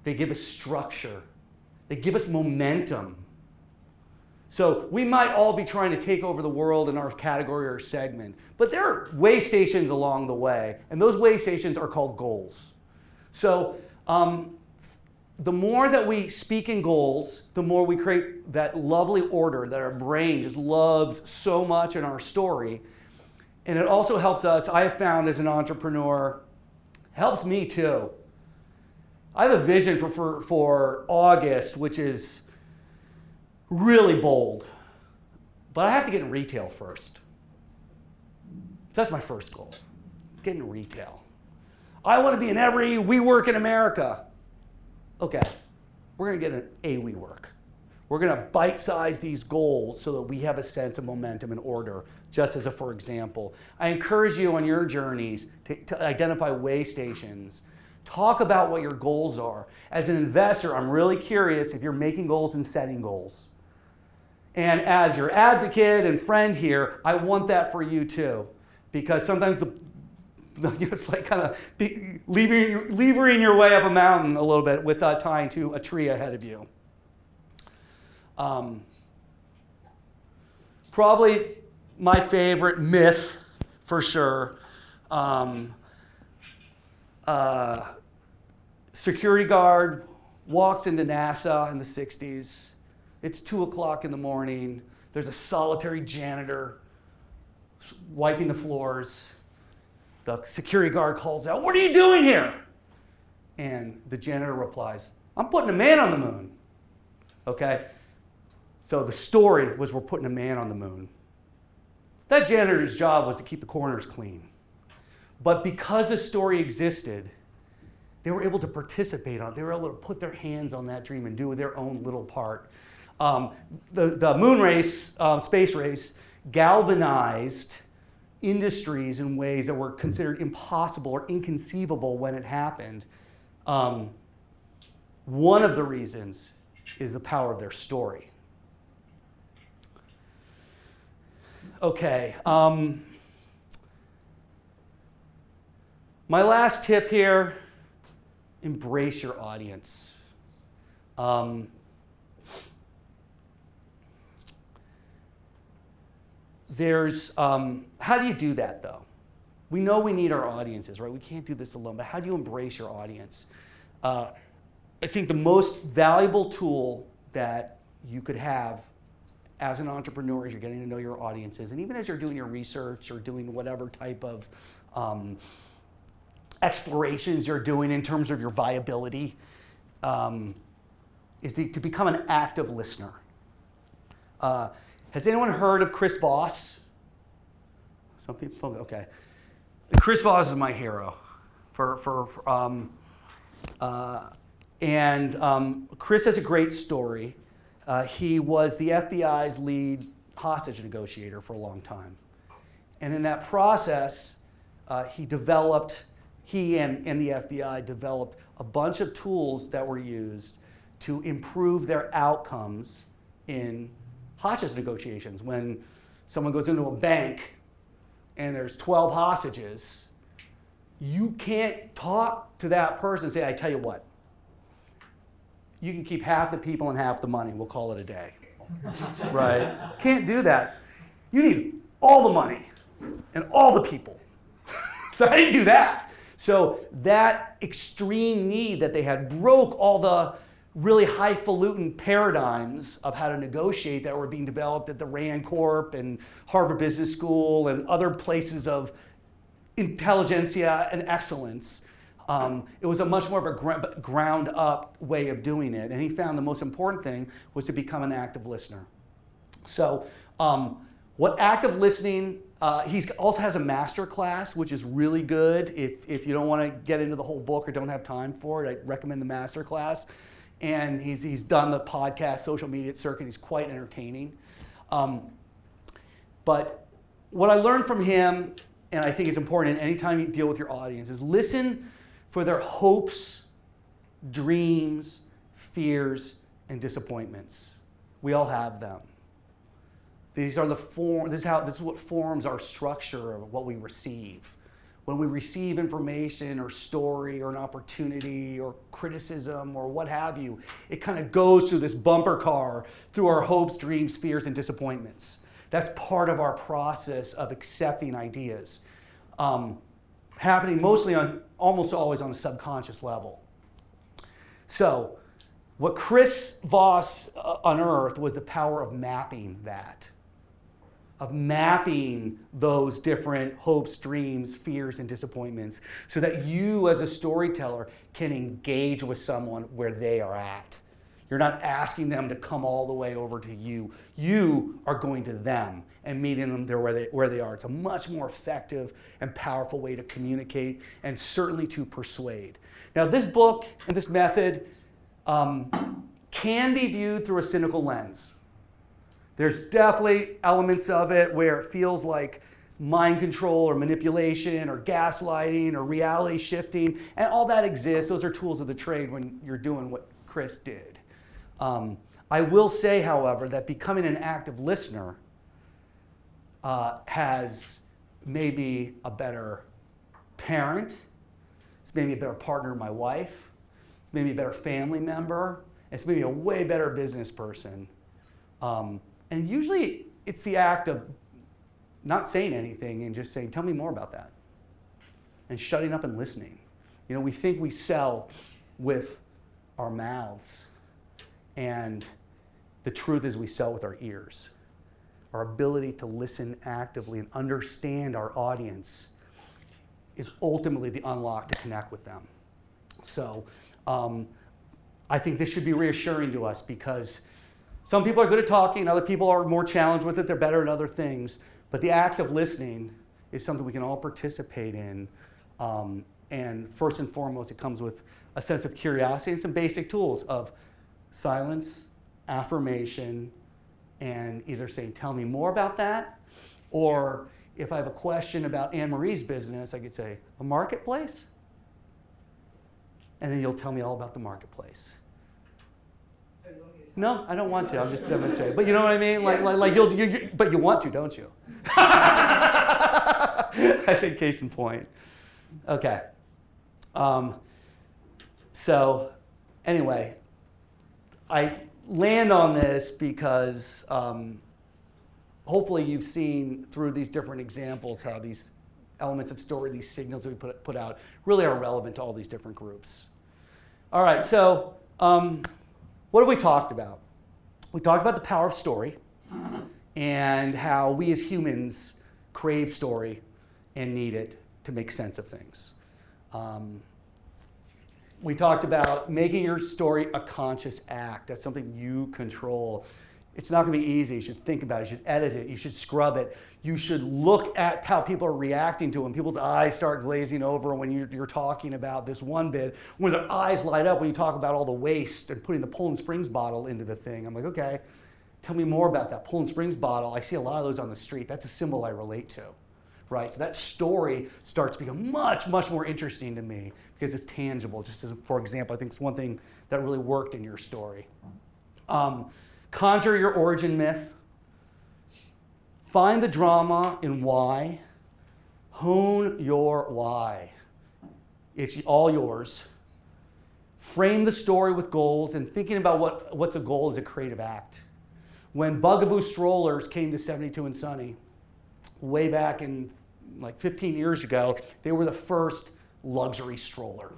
They give us structure. They give us momentum. So we might all be trying to take over the world in our category or segment, but there are way stations along the way, and those way stations are called goals. So the more that we speak in goals, the more we create that lovely order that our brain just loves so much in our story. And it also helps us, I have found as an entrepreneur, helps me too. I have a vision for August, which is really bold, but I have to get in retail first. So that's my first goal, get in retail. I want to be in every WeWork in America. Okay, we're going to get an WeWork. We're going to bite-size these goals so that we have a sense of momentum and order, just as a for example. I encourage you on your journeys to identify way stations, Talk about what your goals are. As an investor, I'm really curious if you're making goals and setting goals. And as your advocate and friend here, I want that for you too. Because sometimes it's like kind of levering your way up a mountain a little bit with tying to a tree ahead of you. Probably my favorite myth, for sure. Security guard walks into NASA in the 60s. It's 2 o'clock in the morning. There's a solitary janitor wiping the floors. The security guard calls out, "What are you doing here?" And the janitor replies, "I'm putting a man on the moon." Okay? So the story was we're putting a man on the moon. That janitor's job was to keep the corners clean. But because the story existed, they were able to participate on it. They were able to put their hands on that dream and do their own little part. The moon race, space race, galvanized industries in ways that were considered impossible or inconceivable when it happened. One of the reasons is the power of their story. Okay. My last tip here, embrace your audience. How do you do that though? We know we need our audiences, right? We can't do this alone, but how do you embrace your audience? I think the most valuable tool that you could have as an entrepreneur as you're getting to know your audiences, and even as you're doing your research or doing whatever type of explorations you're doing in terms of your viability, is to become an active listener. Has anyone heard of Chris Voss? Some people, okay. Chris Voss is my hero. Chris has a great story. He was the FBI's lead hostage negotiator for a long time. And in that process, he and the FBI developed a bunch of tools that were used to improve their outcomes in hostage negotiations. When someone goes into a bank and there's 12 hostages, you can't talk to that person and say, "I tell you what, you can keep half the people and half the money, we'll call it a day." Right? Can't do that. You need all the money and all the people. So I didn't do that. So that extreme need that they had broke all the really highfalutin paradigms of how to negotiate that were being developed at the Rand Corp and Harvard Business School and other places of intelligentsia and excellence. It was a much more of a ground up way of doing it. And he found the most important thing was to become an active listener. So what active listening, he also has a master class, which is really good. If you don't want to get into the whole book or don't have time for it, I recommend the master class. And he's done the podcast, social media circuit. He's quite entertaining. But what I learned from him, and I think it's important anytime you deal with your audience, is listen for their hopes, dreams, fears, and disappointments. We all have them. These are this is what forms our structure of what we receive. When we receive information or story or an opportunity or criticism or what have you, it kind of goes through this bumper car through our hopes, dreams, fears, and disappointments. That's part of our process of accepting ideas. Happening almost always on a subconscious level. So, what Chris Voss unearthed was the power of mapping that. Of mapping those different hopes, dreams, fears, and disappointments so that you as a storyteller can engage with someone where they are at. You're not asking them to come all the way over to you. You are going to them and meeting them there where they are. It's a much more effective and powerful way to communicate and certainly to persuade. Now, this book and this method can be viewed through a cynical lens. There's definitely elements of it where it feels like mind control or manipulation or gaslighting or reality shifting, and all that exists. Those are tools of the trade when you're doing what Chris did. I will say, however, that becoming an active listener has made me a better parent. It's made me a better partner to my wife. It's made me a better family member. It's made me a way better business person. And usually it's the act of not saying anything and just saying, tell me more about that. And shutting up and listening. You know, we think we sell with our mouths. And the truth is we sell with our ears. Our ability to listen actively and understand our audience is ultimately the unlock to connect with them. So I think this should be reassuring to us because some people are good at talking, other people are more challenged with it, they're better at other things. But the act of listening is something we can all participate in. And first and foremost, it comes with a sense of curiosity and some basic tools of silence, affirmation, and either saying, tell me more about that, or if I have a question about Anne-Marie's business, I could say, a marketplace? And then you'll tell me all about the marketplace. No, I don't want to. I'm just demonstrating. But you know what I mean? Like but you want to, don't you? I think case in point. Okay. So anyway, I land on this because hopefully you've seen through these different examples how these elements of story, these signals that we put out, really are relevant to all these different groups. All right, so what have we talked about? We talked about the power of story and how we as humans crave story and need it to make sense of things. We talked about making your story a conscious act. That's something you control. It's not going to be easy. You should think about it. You should edit it. You should scrub it. You should look at how people are reacting to it. When people's eyes start glazing over when you're talking about this one bit, when their eyes light up when you talk about all the waste and putting the Poland Springs bottle into the thing. I'm like, okay, tell me more about that Poland Springs bottle. I see a lot of those on the street. That's a symbol I relate to, right? So that story starts to become much, much more interesting to me because it's tangible. Just as, for example, I think it's one thing that really worked in your story. Conjure your origin myth. Find the drama in why. Hone your why. It's all yours. Frame the story with goals, and thinking about what's a goal is a creative act. When Bugaboo strollers came to 72 and Sunny, way back in like 15 years ago, they were the first luxury stroller.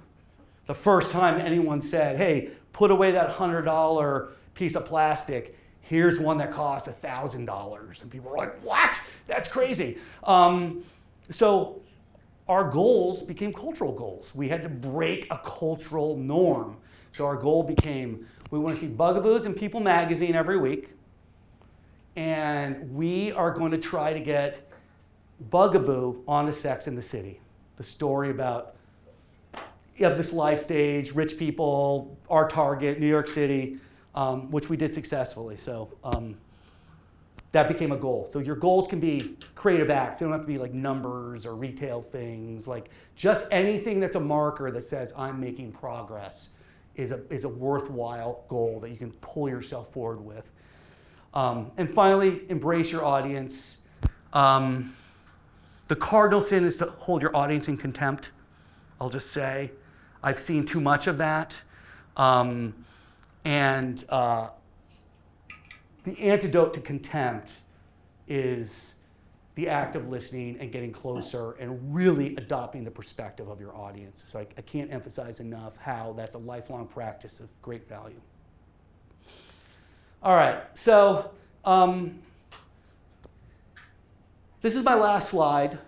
The first time anyone said, hey, put away that $100 piece of plastic, here's one that costs $1,000. And people were like, what? That's crazy. So our goals became cultural goals. We had to break a cultural norm. So our goal became, we want to see Bugaboos in People magazine every week. And we are going to try to get Bugaboo onto Sex and the City. The story about this life stage, rich people, our target, New York City, which we did successfully. So that became a goal. So your goals can be creative acts. They don't have to be like numbers or retail things. Like just anything that's a marker that says I'm making progress is a worthwhile goal that you can pull yourself forward with. And finally, embrace your audience. The cardinal sin is to hold your audience in contempt. I'll just say, I've seen too much of that. And the antidote to contempt is the act of listening and getting closer and really adopting the perspective of your audience. So I can't emphasize enough how that's a lifelong practice of great value. All right, so this is my last slide.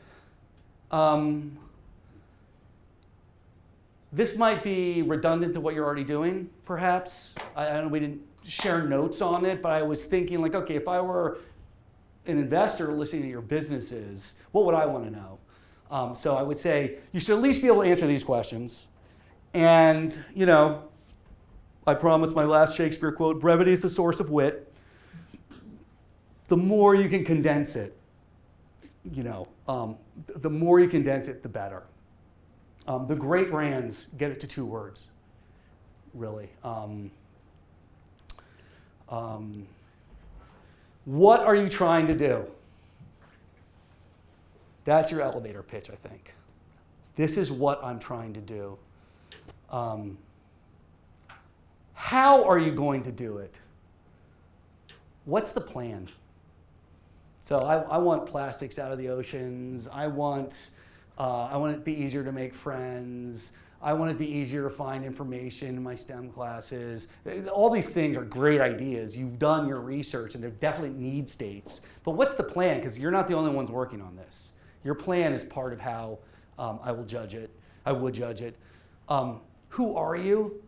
This might be redundant to what you're already doing, perhaps. I don't know, we didn't share notes on it, but I was thinking like, okay, if I were an investor listening to your businesses, what would I want to know? So I would say you should at least be able to answer these questions. And, you know, I promise my last Shakespeare quote, brevity is the source of wit. The more you can condense it, the more you condense it, the better. The great brands get it to 2 words, really. What are you trying to do? That's your elevator pitch, I think. This is what I'm trying to do. How are you going to do it? What's the plan? So I want plastics out of the oceans. I want it to be easier to make friends. I want it to be easier to find information in my STEM classes. All these things are great ideas. You've done your research, and they're definitely need states. But what's the plan? Because you're not the only ones working on this. Your plan is part of how I will judge it. I would judge it. Who are you?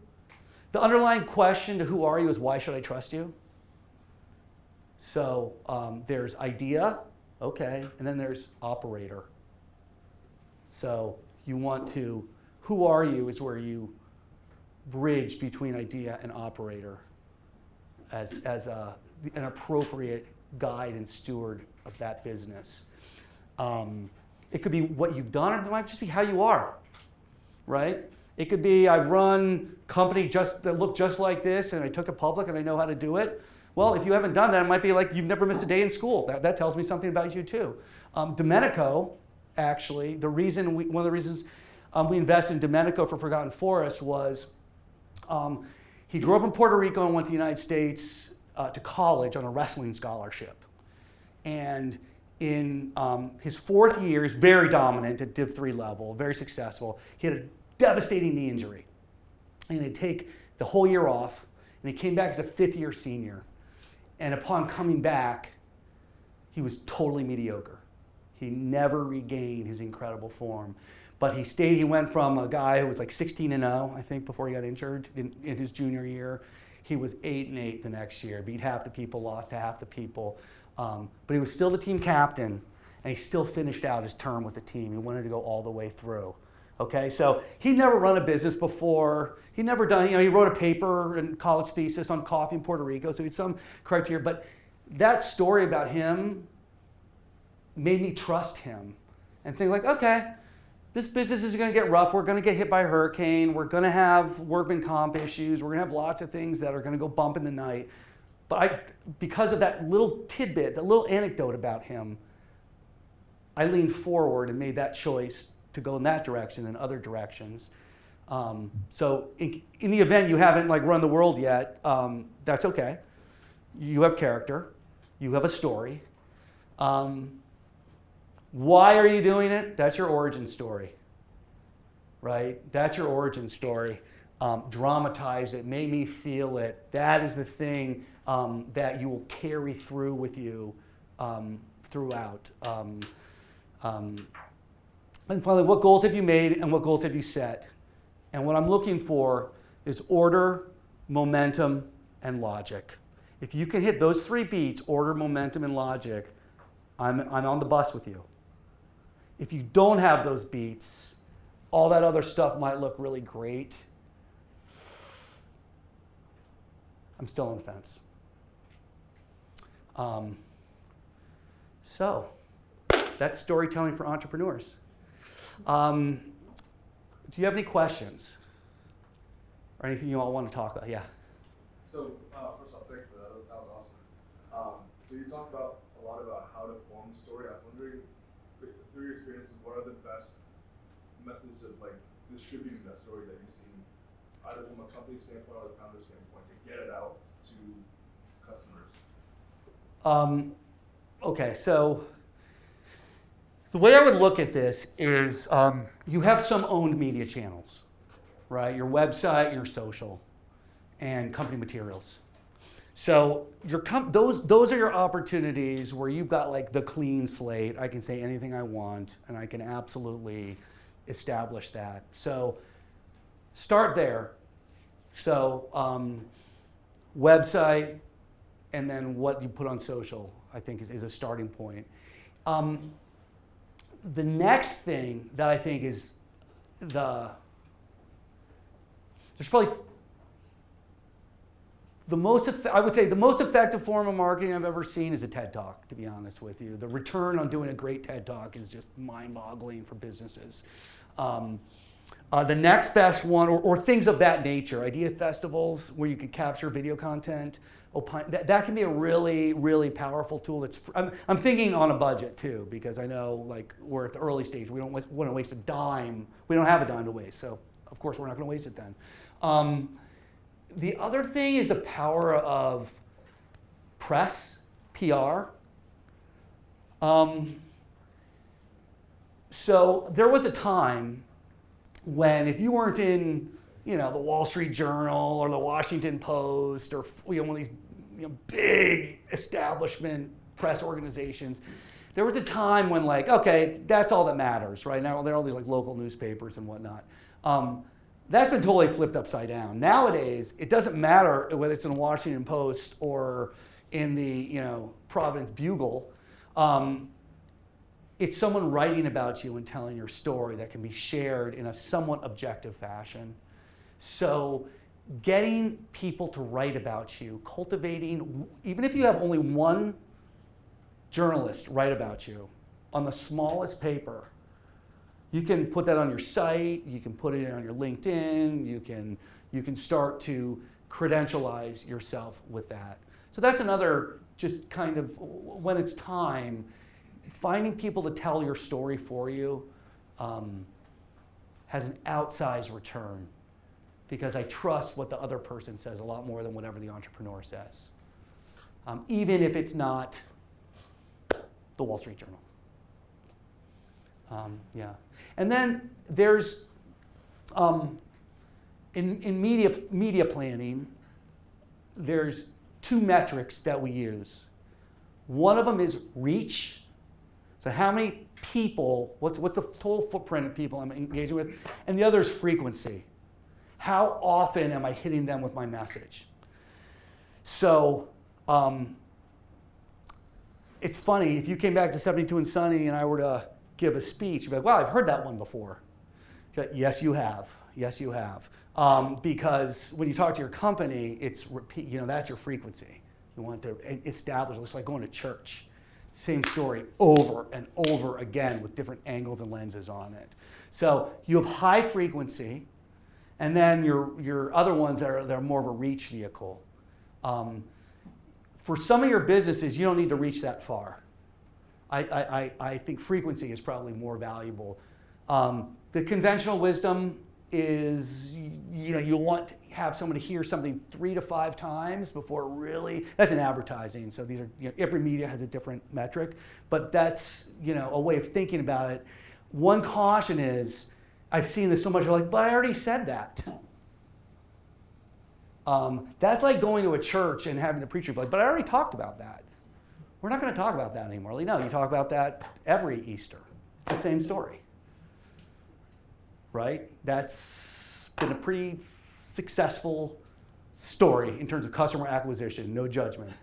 The underlying question to who are you is why should I trust you? So there's idea, okay, and then there's operator. So you want to, who are you is where you bridge between idea and operator as an appropriate guide and steward of that business. It could be what you've done, or it might just be how you are, right? It could be I've run company that look just like this, and I took it public, and I know how to do it. Well, if you haven't done that, it might be like you've never missed a day in school. That tells me something about you too. Domenico, actually, one of the reasons we invested in Domenico for Forgotten Forest was he grew up in Puerto Rico and went to the United States to college on a wrestling scholarship. And in his 4th year, he's very dominant at Div 3 level, very successful. He had a devastating knee injury. And he'd take the whole year off, and he came back as a 5th-year senior. And upon coming back, he was totally mediocre. He never regained his incredible form. But he went from a guy who was like 16-0, I think, before he got injured in his junior year. He was 8-8 the next year, beat half the people, lost to half the people. But he was still the team captain, and he still finished out his term with the team. He wanted to go all the way through. Okay, so he never run a business before. He never done, he wrote a paper and college thesis on coffee in Puerto Rico, so he had some criteria. But that story about him made me trust him and think like, okay, this business is going to get rough. We're going to get hit by a hurricane. We're going to have workman comp issues. We're going to have lots of things that are going to go bump in the night. But because of that little tidbit, that little anecdote about him, I leaned forward and made that choice to go in that direction and other directions. So in the event you haven't run the world yet, that's okay. You have character. You have a story. Why are you doing it? That's your origin story, right? That's your origin story. Dramatize it. Make me feel it. That is the thing that you will carry through with you throughout. And finally, what goals have you made and what goals have you set? And what I'm looking for is order, momentum, and logic. If you can hit those 3 beats, order, momentum, and logic, I'm on the bus with you. If you don't have those beats, all that other stuff might look really great. I'm still on the fence. So that's storytelling for entrepreneurs. Do you have any questions or anything you all want to talk about? Yeah. So first off, thanks for that. That was awesome. So you talked about a lot about how to form a story. I was wondering, through your experiences, what are the best methods of distributing that story that you've seen, either from a company standpoint or a founder standpoint, to get it out to customers? Okay, so the way I would look at this is you have some owned media channels, right? Your website, your social, and company materials. So those are your opportunities where you've got the clean slate. I can say anything I want, and I can absolutely establish that. So start there. So website, and then what you put on social, I think is a starting point. The next thing that I think is there's probably I would say the most effective form of marketing I've ever seen is a TED Talk, to be honest with you. The return on doing a great TED Talk is just mind-boggling for businesses. The next best one, or things of that nature, idea festivals where you can capture video content, that can be a really, really powerful tool. I'm thinking on a budget too, because I know like we're at the early stage. We don't want to waste a dime. We don't have a dime to waste, so of course we're not going to waste it then. The other thing is the power of press, PR. So there was a time when if you weren't in, the Wall Street Journal or the Washington Post or one of these big establishment press organizations, there was a time when okay, that's all that matters, right? Now there are all these local newspapers and whatnot. That's been totally flipped upside down. Nowadays, it doesn't matter whether it's in the Washington Post or in the Providence Bugle. It's someone writing about you and telling your story that can be shared in a somewhat objective fashion. So getting people to write about you, cultivating, even if you have only one journalist write about you on the smallest paper, you can put that on your site, you can put it on your LinkedIn, you can start to credentialize yourself with that. So that's another just kind of, when it's time, finding people to tell your story for you has an outsized return, because I trust what the other person says a lot more than whatever the entrepreneur says, even if it's not the Wall Street Journal. Yeah. And then there's, in media planning, there's two metrics that we use. One of them is reach. So how many people, what's the total footprint of people I'm engaging with? And the other is frequency. How often am I hitting them with my message? So it's funny, if you came back to 72 and Sunny and I were to give a speech, you'd be like, wow, I've heard that one before. Yes, you have. Yes, you have. Because when you talk to your company, it's repeat, that's your frequency. You want to establish, it's like going to church. Same story over and over again with different angles and lenses on it. So you have high frequency, and then your other ones they're more of a reach vehicle. For some of your businesses, you don't need to reach that far. I think frequency is probably more valuable. The conventional wisdom is, you want to have someone to hear something 3 to 5 times before really, that's in advertising. So these are, every media has a different metric, but that's, a way of thinking about it. One caution is, I've seen this so much, you're like, but I already said that. That's like going to a church and having the preacher be like, but I already talked about that. We're not going to talk about that anymore. No, you talk about that every Easter. It's the same story. Right? That's been a pretty successful story in terms of customer acquisition, no judgment.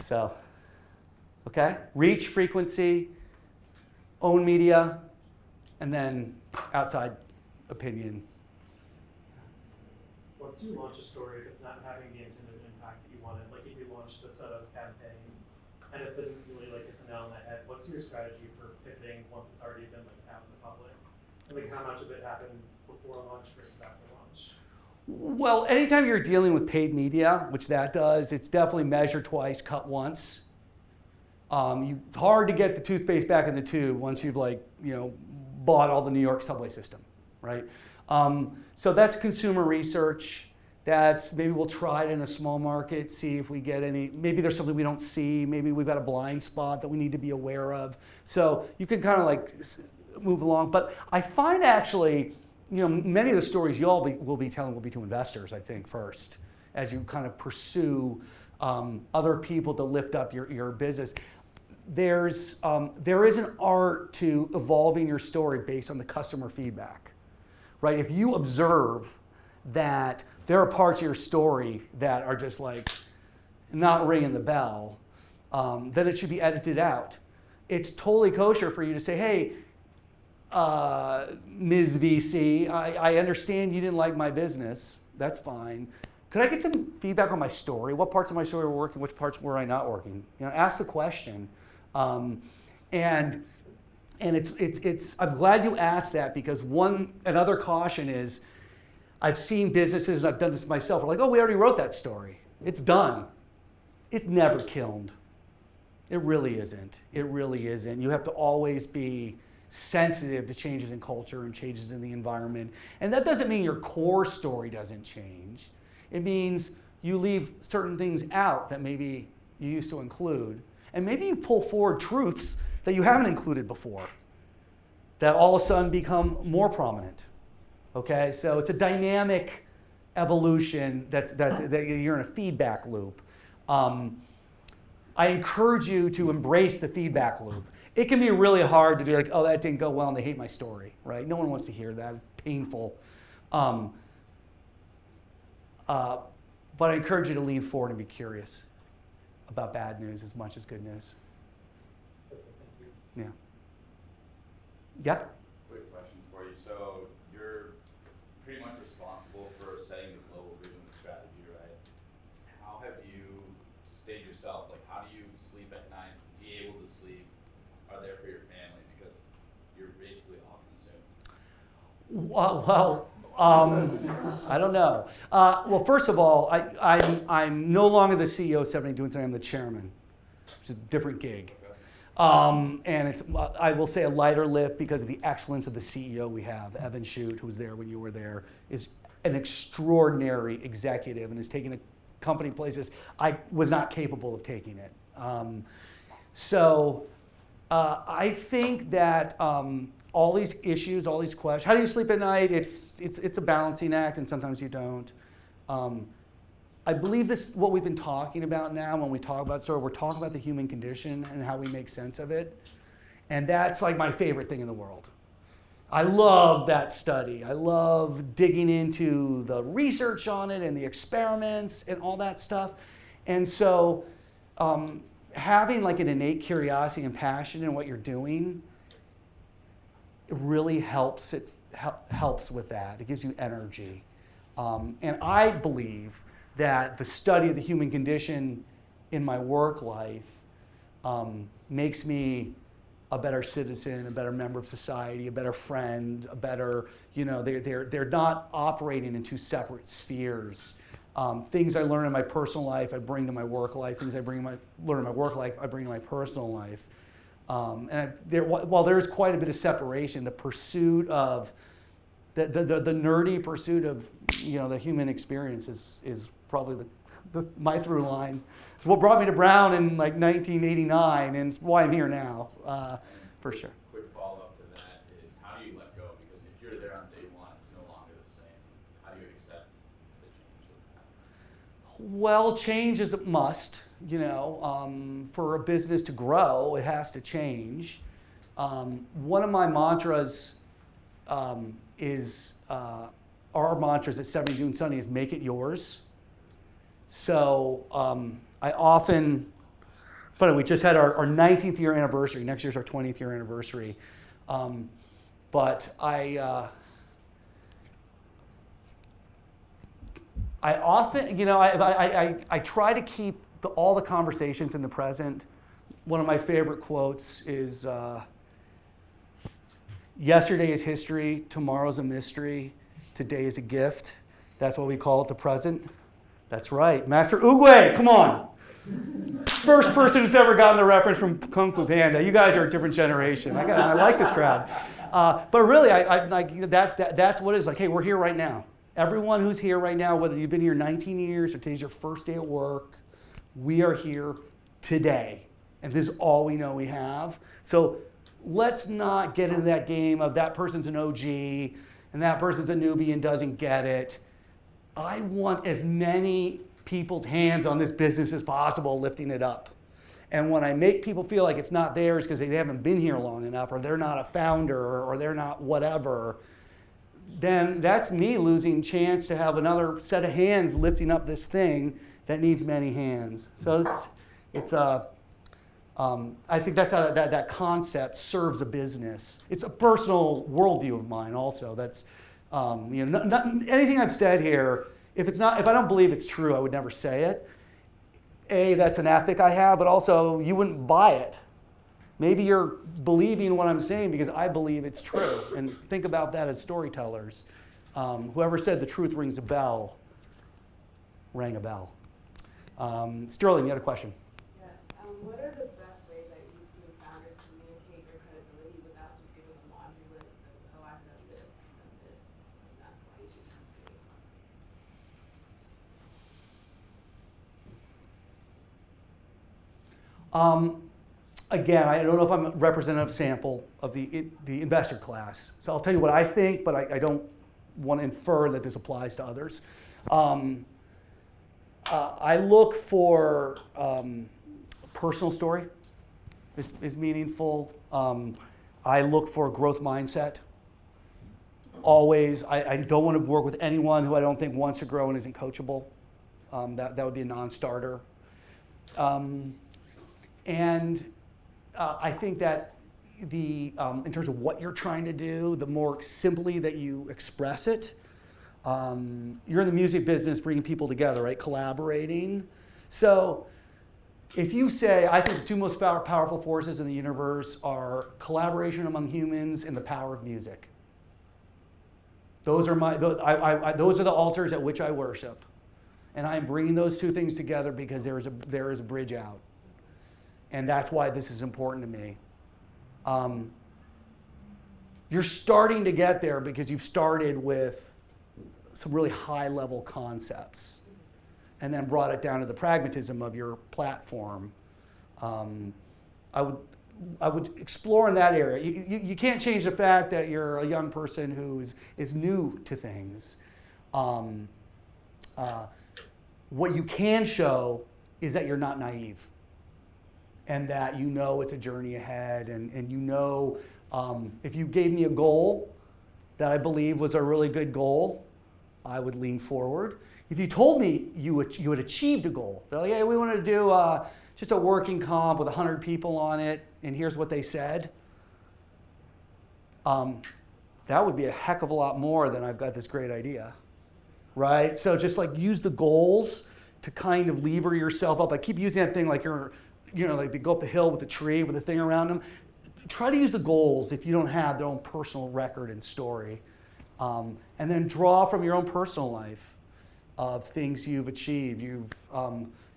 So, okay, reach, frequency, own media, and then outside opinion. Once you launch a story that's not having the intended impact that you wanted, like if you launched the Sotos campaign and it didn't really hit the nail on the head, what's your strategy for pivoting once it's already been out in the public? And how much of it happens before launch versus after launch? Well, anytime you're dealing with paid media, which that does, it's definitely measure twice, cut once. Hard to get the toothpaste back in the tube once you've bought all the New York subway system, right? So that's consumer research. That's maybe we'll try it in a small market, see if we get any, maybe there's something we don't see, maybe we've got a blind spot that we need to be aware of. So you can kind of move along. But I find actually, many of the stories y'all will be telling will be to investors, I think, first, as you kind of pursue other people to lift up your business. There is an art to evolving your story based on the customer feedback, right? If you observe that there are parts of your story that are just not ringing the bell, then it should be edited out. It's totally kosher for you to say, hey, Ms. VC, I understand you didn't like my business. That's fine. Could I get some feedback on my story? What parts of my story were working? Which parts were I not working? You know, ask the question. And it's I'm glad you asked that, because another caution is, I've seen businesses, and I've done this myself, are like, oh, we already wrote that story. It's done. It's never killed. It really isn't. It really isn't. You have to always be sensitive to changes in culture and changes in the environment. And that doesn't mean your core story doesn't change. It means you leave certain things out that maybe you used to include. And maybe you pull forward truths that you haven't included before, that all of a sudden become more prominent. Okay? So it's a dynamic evolution that you're in a feedback loop. I encourage you to embrace the feedback loop. It can be really hard to do, like, oh, that didn't go well and they hate my story, right? No one wants to hear that. It's painful. But I encourage you to lean forward and be curious about bad news as much as good news. Yeah. Yeah? Quick question for you. So you're pretty much responsible for setting the global vision and strategy, right? How have you stayed yourself? Like, how do you sleep at night, be able to sleep, are there for your family? Because you're basically all consumed. I don't know. Well, first of all, I'm no longer the CEO of 70 Doing Something. I'm the chairman, which is a different gig. And it's, I will say, a lighter lift because of the excellence of the CEO we have. Evan Shute, who was there when you were there, is an extraordinary executive and is taking the company places I was not capable of taking it. I think that all these issues, all these questions, how do you sleep at night? It's a balancing act, and sometimes you don't. I believe this, what we've been talking about now when we talk about story, we're talking about the human condition and how we make sense of it. And that's like my favorite thing in the world. I love that study. I love digging into the research on it and the experiments and all that stuff. And so having like an innate curiosity and passion in what you're doing, it really helps with that. It gives you energy. And I believe that the study of the human condition in my work life makes me a better citizen, a better member of society, a better friend, a better, they're not operating in two separate spheres. Things I learn in my personal life, I bring to my work life. Things I learn in my work life, I bring to my personal life. While there's quite a bit of separation, the pursuit of, the nerdy pursuit of, the human experience is probably my through line. It's what brought me to Brown in like 1989, and it's why I'm here now, for sure. Quick follow-up to that is, how do you let go? Because if you're there on day one, it's no longer the same. How do you accept the change that's happening? Well, change is a must. For a business to grow, it has to change. One of my mantras is, our mantras at 70 Doing Sunny is make it yours. So I often, funny, we just had our 19th year anniversary. Next year's our 20th year anniversary. But I often, I try to keep all the conversations in the present. One of my favorite quotes is, yesterday is history, tomorrow's a mystery, today is a gift. That's what we call it, the present. That's right. Master Oogway, come on. First person who's ever gotten the reference from Kung Fu Panda. You guys are a different generation. I like this crowd. But really, that's what it is. Like, hey, we're here right now. Everyone who's here right now, whether you've been here 19 years or today's your first day at work, we are here today. And this is all we know we have. So let's not get into that game of that person's an OG and that person's a newbie and doesn't get it. I want as many people's hands on this business as possible lifting it up. And when I make people feel like it's not theirs because they haven't been here long enough, or they're not a founder, or they're not whatever, then that's me losing chance to have another set of hands lifting up this thing that needs many hands. So I think that's how that concept serves a business. It's a personal worldview of mine also. That's, anything I've said here, if I don't believe it's true, I would never say it. A, that's an ethic I have, but also you wouldn't buy it. Maybe you're believing what I'm saying because I believe it's true. And think about that as storytellers. Whoever said the truth rings a bell, rang a bell. Sterling, you had a question. Yes. What are the best ways that you've seen founders communicate their credibility without just giving a laundry list of, oh, I've done this, and that's why you should just say. Again, I don't know if I'm a representative sample of the investor class. So I'll tell you what I think, but I don't want to infer that this applies to others. I look for personal story is meaningful. I look for a growth mindset. Always, I don't want to work with anyone who I don't think wants to grow and isn't coachable. That would be a non-starter. I think that in terms of what you're trying to do, the more simply that you express it, you're in the music business bringing people together, right? Collaborating. So if you say, I think the two most powerful forces in the universe are collaboration among humans and the power of music. Those are those are the altars at which I worship. And I'm bringing those two things together because there is a bridge out. And that's why this is important to me. You're starting to get there because you've started with some really high-level concepts and then brought it down to the pragmatism of your platform. I would explore in that area. You can't change the fact that you're a young person who is new to things. What you can show is that you're not naive. And that you know it's a journey ahead, and you know if you gave me a goal that I believe was a really good goal, I would lean forward. If you told me you had achieved a goal, they're like, hey, we want to do just a working comp with 100 people on it, and here's what they said, that would be a heck of a lot more than I've got this great idea, right? So just like use the goals to kind of lever yourself up. I keep using that thing like like they go up the hill with the tree with the thing around them. Try to use the goals if you don't have their own personal record and story. And then draw from your own personal life of things you've achieved. You've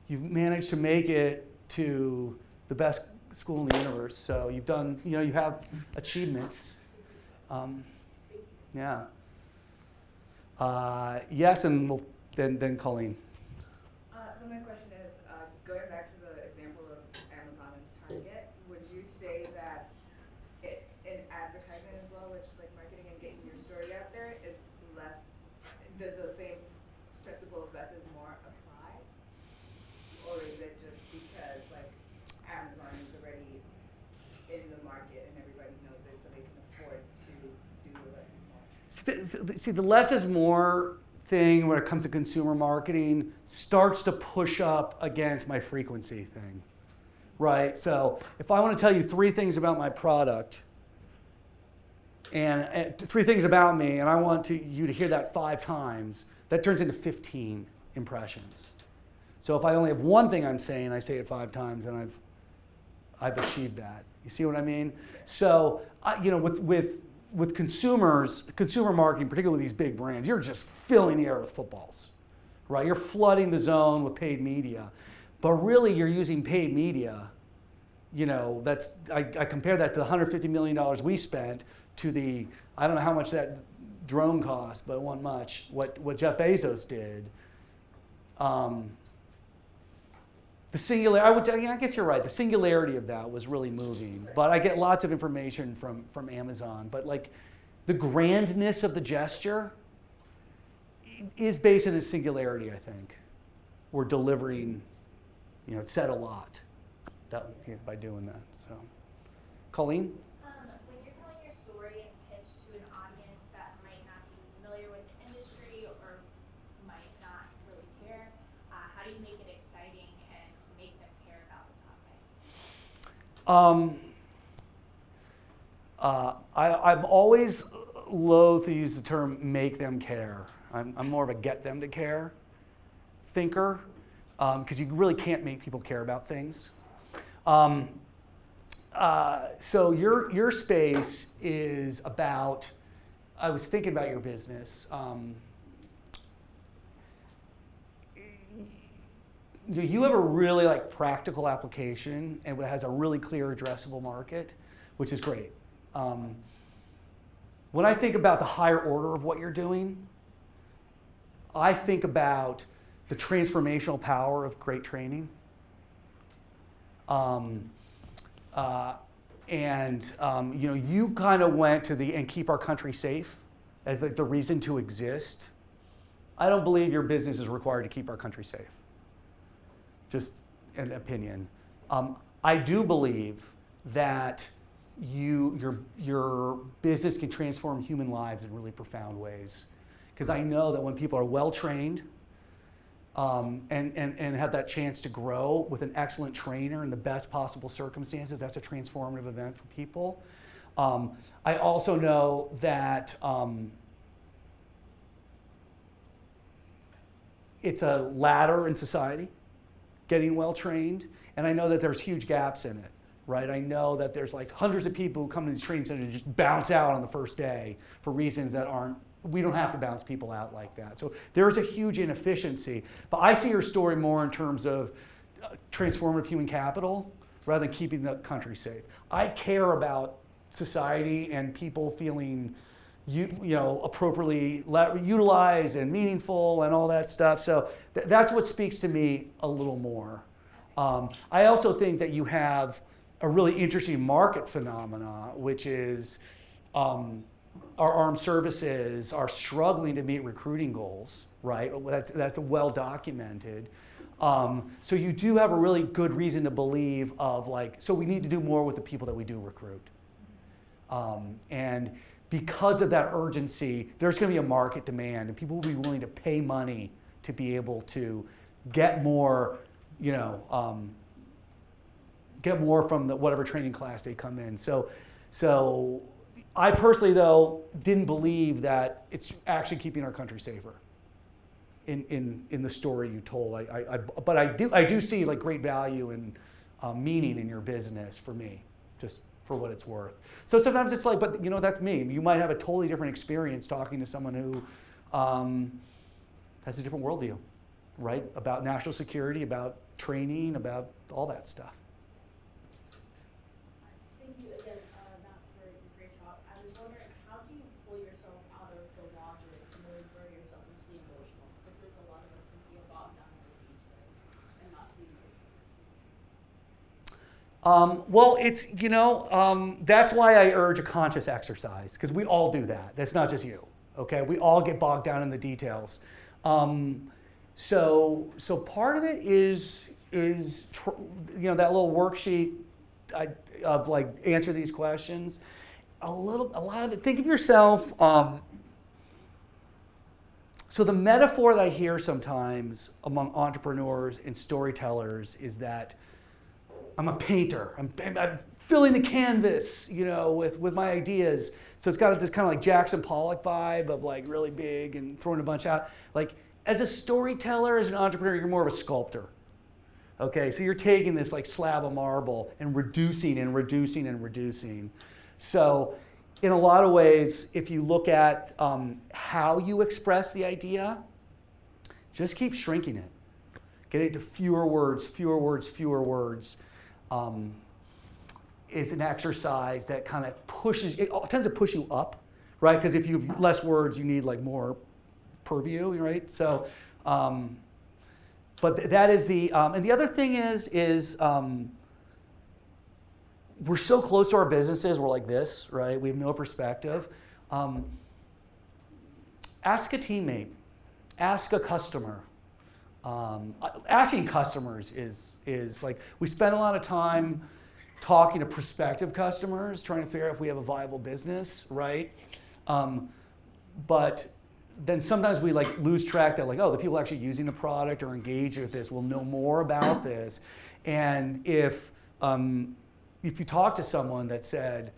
managed to make it to the best school in the universe. So you've done, you have achievements. Yeah. Yes, and then Colleen. So my question is, going back to the example of Amazon and Target, would you say that in advertising as well, which is like marketing and getting your story out there, is does the same principle of less is more apply? Or is it just because like Amazon is already in the market and everybody knows it, so they can afford to do the less is more? See, the less is more thing when it comes to consumer marketing starts to push up against my frequency thing, right? So if I want to tell you 3 things about my product and 3 things about me, and I want you to hear that 5 times, that turns into 15 impressions. So if I only have one thing I'm saying, I say it 5 times, and I've achieved that. You see what I mean? So with consumer marketing, particularly with these big brands, you're just filling the air with footballs, right? You're flooding the zone with paid media. But really, you're using paid media. I compare that to the $150 million we spent to the, I don't know how much that drone cost, but it wasn't much, what Jeff Bezos did. The singularity, I guess you're right. The singularity of that was really moving. But I get lots of information from Amazon. But like the grandness of the gesture is based in a singularity, I think. We're delivering, it said a lot by doing that. So, Colleen? When you're telling your story and pitch to an audience that might not be familiar with the industry or might not really care, how do you make it exciting and make them care about the topic? I'm always loath to use the term make them care. I'm more of a get them to care thinker, because you really can't make people care about things. So your space is about, I was thinking about your business. You have a really like practical application and it has a really clear addressable market, which is great. When I think about the higher order of what you're doing, I think about the transformational power of great training. You kind of went to and keep our country safe as like the reason to exist. I don't believe your business is required to keep our country safe. Just an opinion. I do believe that your business can transform human lives in really profound ways. Because I know that when people are well trained and have that chance to grow with an excellent trainer in the best possible circumstances, that's a transformative event for people. I also know that it's a ladder in society, getting well trained, and I know that there's huge gaps in it, right? I know that there's like hundreds of people who come to these training centers and just bounce out on the first day for reasons that we don't have to bounce people out like that. So there's a huge inefficiency, but I see your story more in terms of transformative human capital rather than keeping the country safe. I care about society and people feeling appropriately utilized and meaningful and all that stuff. So that's what speaks to me a little more. I also think that you have a really interesting market phenomena, which is our armed services are struggling to meet recruiting goals, right? That's well documented. So you do have a really good reason to believe so we need to do more with the people that we do recruit. And because of that urgency, there's going to be a market demand, and people will be willing to pay money to be able to get more, get more from whatever training class they come in. So I personally, though, didn't believe that it's actually keeping our country safer. In the story you told, but I do see like great value and meaning in your business for me, just for what it's worth. So sometimes it's like, but that's me. You might have a totally different experience talking to someone who has a different worldview, right? About national security, about training, about all that stuff. Thank you again, Matt, for your great talk. I was wondering, how do you pull yourself out of the logic and really throw yourself into the emotional? Because I feel like a lot of us can see a bogged down in the details and not the emotional. Well, it's, that's why I urge a conscious exercise, because we all do that. That's not just you, okay? We all get bogged down in the details. So part of it is that little worksheet of like answer these questions. A lot of it, think of yourself, so the metaphor that I hear sometimes among entrepreneurs and storytellers is that I'm a painter. I'm filling the canvas, with my ideas. So it's got this kind of like Jackson Pollock vibe of like really big and throwing a bunch out. Like as a storyteller, as an entrepreneur, you're more of a sculptor. Okay, so you're taking this like slab of marble and reducing and reducing and reducing. So in a lot of ways, if you look at how you express the idea, just keep shrinking it. Get it to fewer words, fewer words, fewer words. Is an exercise that kind of it tends to push you up, right? Because if you have less words, you need like more purview, right? So, but that is and the other thing is we're so close to our businesses, we're like this, right? We have no perspective. Ask a teammate, ask a customer. Asking customers is like, we spend a lot of time talking to prospective customers, trying to figure out if we have a viable business, right? But then sometimes we like lose track that like, the people actually using the product or engaged with this will know more about this. And if if you talk to someone that said,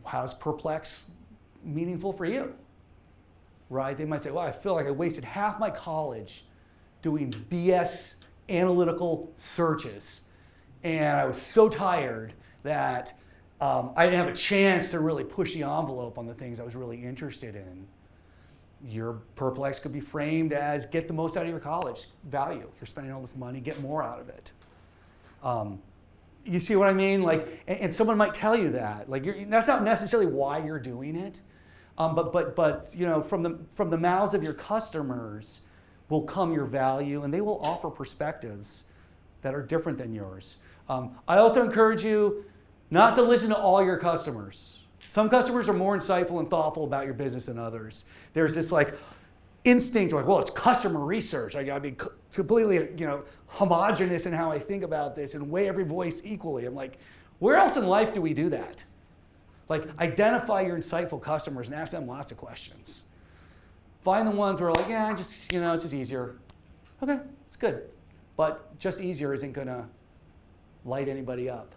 how's perplex meaningful for you? Right? They might say, well, I feel like I wasted half my college doing BS analytical searches. And I was so tired that I didn't have a chance to really push the envelope on the things I was really interested in. Your perplex could be framed as get the most out of your college value. You're spending all this money, get more out of it. You see what I mean? Like, and someone might tell you that. Like, that's not necessarily why you're doing it. But you know, from the mouths of your customers will come your value, and they will offer perspectives that are different than yours. I also encourage you not to listen to all your customers. Some customers are more insightful and thoughtful about your business than others. There's this like instinct, like, well, it's customer research. I gotta be completely, homogenous in how I think about this and weigh every voice equally. I'm like, where else in life do we do that? Like, identify your insightful customers and ask them lots of questions. Find the ones who are like, yeah, it's just easier. Okay, it's good. But just easier isn't gonna light anybody up.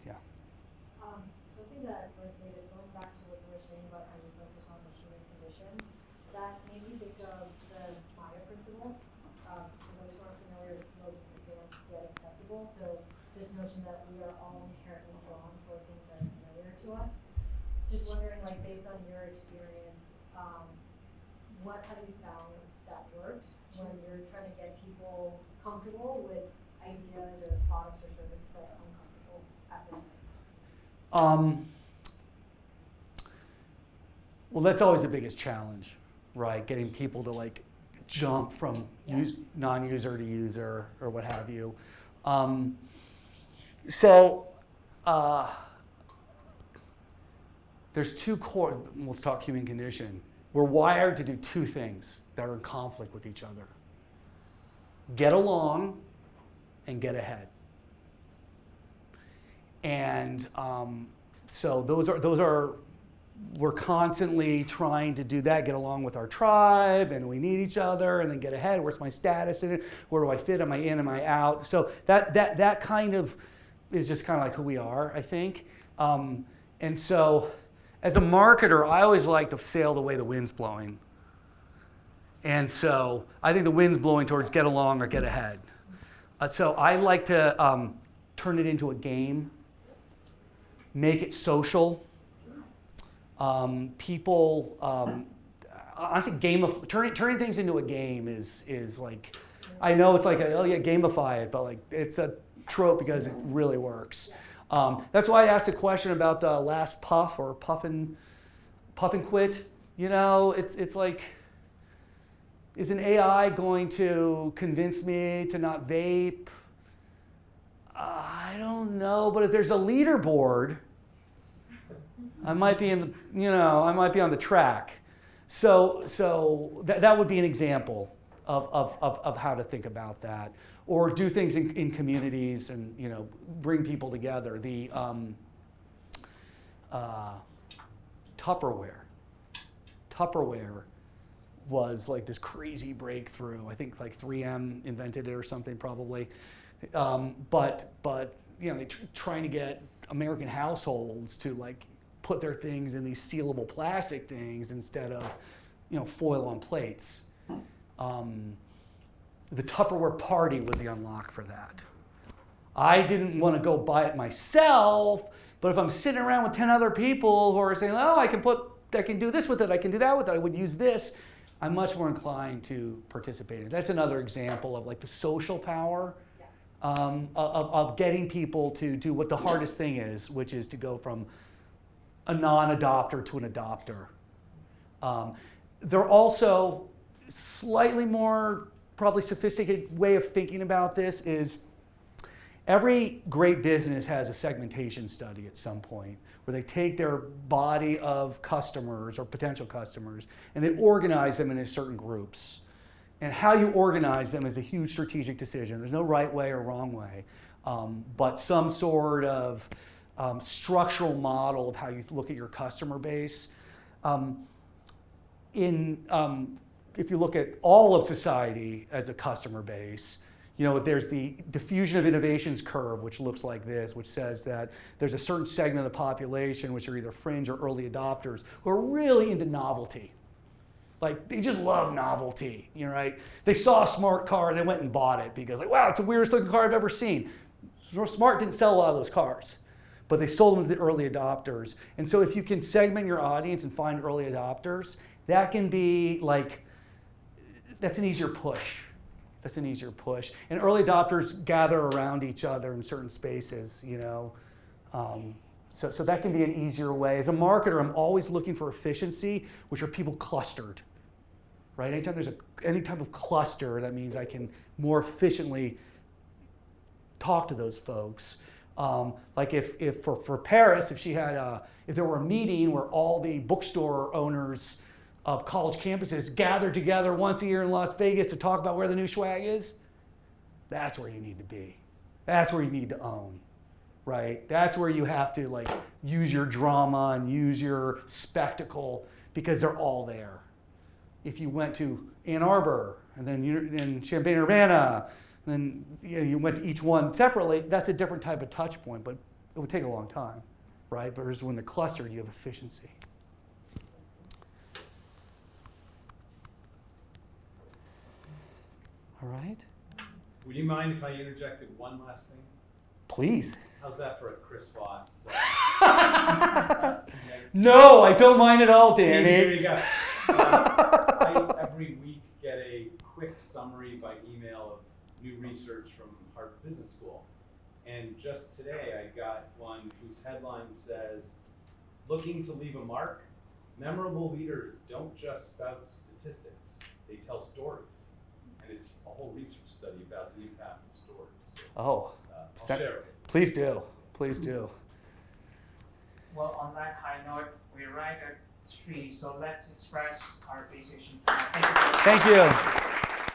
Yeah. Something that resonated, going back to what you were saying about how you focus on the human condition, that made me think of the Maya principle. For those who aren't familiar, it's most advanced yet acceptable. So this notion that we are all inherently drawn toward things that are familiar to us. Just wondering, like, based on your experience, what have you found that works when you're trying to get people comfortable with ideas or products or services that are uncomfortable at first? Well, that's always the biggest challenge, right? Getting people to like jump from non-user to user or what have you. There's two core, let's talk human condition. We're wired to do two things that are in conflict with each other. Get along and get ahead. And so those are, we're constantly trying to do that, get along with our tribe, and we need each other, and then get ahead. Where's my status in it? Where do I fit? Am I in? Am I out? So that kind of is just kind of like who we are, I think. And so as a marketer, I always like to sail the way the wind's blowing. And so I think the wind's blowing towards get along or get ahead. So I like to turn it into a game, make it social. People, honestly, turning things into a game is like, I know it's like, gamify it, but like it's a trope because it really works. That's why I asked the question about the last puff or puff and quit. It's like, is an AI going to convince me to not vape? I don't know, but if there's a leaderboard, I might be I might be on the track. So that would be an example of how to think about that, or do things in communities and bring people together. The Tupperware was like this crazy breakthrough. I think like 3M invented it or something probably. But they're trying to get American households to like put their things in these sealable plastic things instead of foil on plates. The Tupperware party was the unlock for that. I didn't want to go buy it myself, but if I'm sitting around with 10 other people who are saying, oh, I can do this with it, I can do that with it, I would use this, I'm much more inclined to participate in it. That's another example of like the social power of getting people to do what the hardest thing is, which is to go from a non-adopter to an adopter. They're also slightly more probably sophisticated way of thinking about this is every great business has a segmentation study at some point where they take their body of customers or potential customers and they organize them into certain groups. And how you organize them is a huge strategic decision. There's no right way or wrong way, but some sort of structural model of how you look at your customer base. If you look at all of society as a customer base, There's the diffusion of innovations curve, which looks like this, which says that there's a certain segment of the population, which are either fringe or early adopters, who are really into novelty. Like, they just love novelty, right? They saw a smart car, they went and bought it because, like, wow, it's the weirdest looking car I've ever seen. Smart didn't sell a lot of those cars, but they sold them to the early adopters. And so if you can segment your audience and find early adopters, that can be like, that's an easier push. That's an easier push. And early adopters gather around each other in certain spaces, So that can be an easier way. As a marketer, I'm always looking for efficiency, which are people clustered, right? Anytime there's any type of cluster, that means I can more efficiently talk to those folks. Like if for Paris, if there were a meeting where all the bookstore owners of college campuses gathered together once a year in Las Vegas to talk about where the new swag is, that's where you need to be. That's where you need to own, right? That's where you have to like use your drama and use your spectacle because they're all there. If you went to Ann Arbor and then in Champaign-Urbana, then you went to each one separately, that's a different type of touch point, but it would take a long time, right? But when they're clustered, you have efficiency. All right. Would you mind if I interjected one last thing? Please. How's that for a Chris Voss? No, I don't mind at all, See, Danny. here you go. I every week get a quick summary by email of new research from Harvard Business School. And just today I got one whose headline says, "Looking to leave a mark? Memorable leaders don't just spout statistics, they tell stories." And it's a whole research study about the impact of stories. So, Oh, I'll share it. please do. Please do. Well, on that high note, we're right at 3, so let's express our appreciation. Thank you.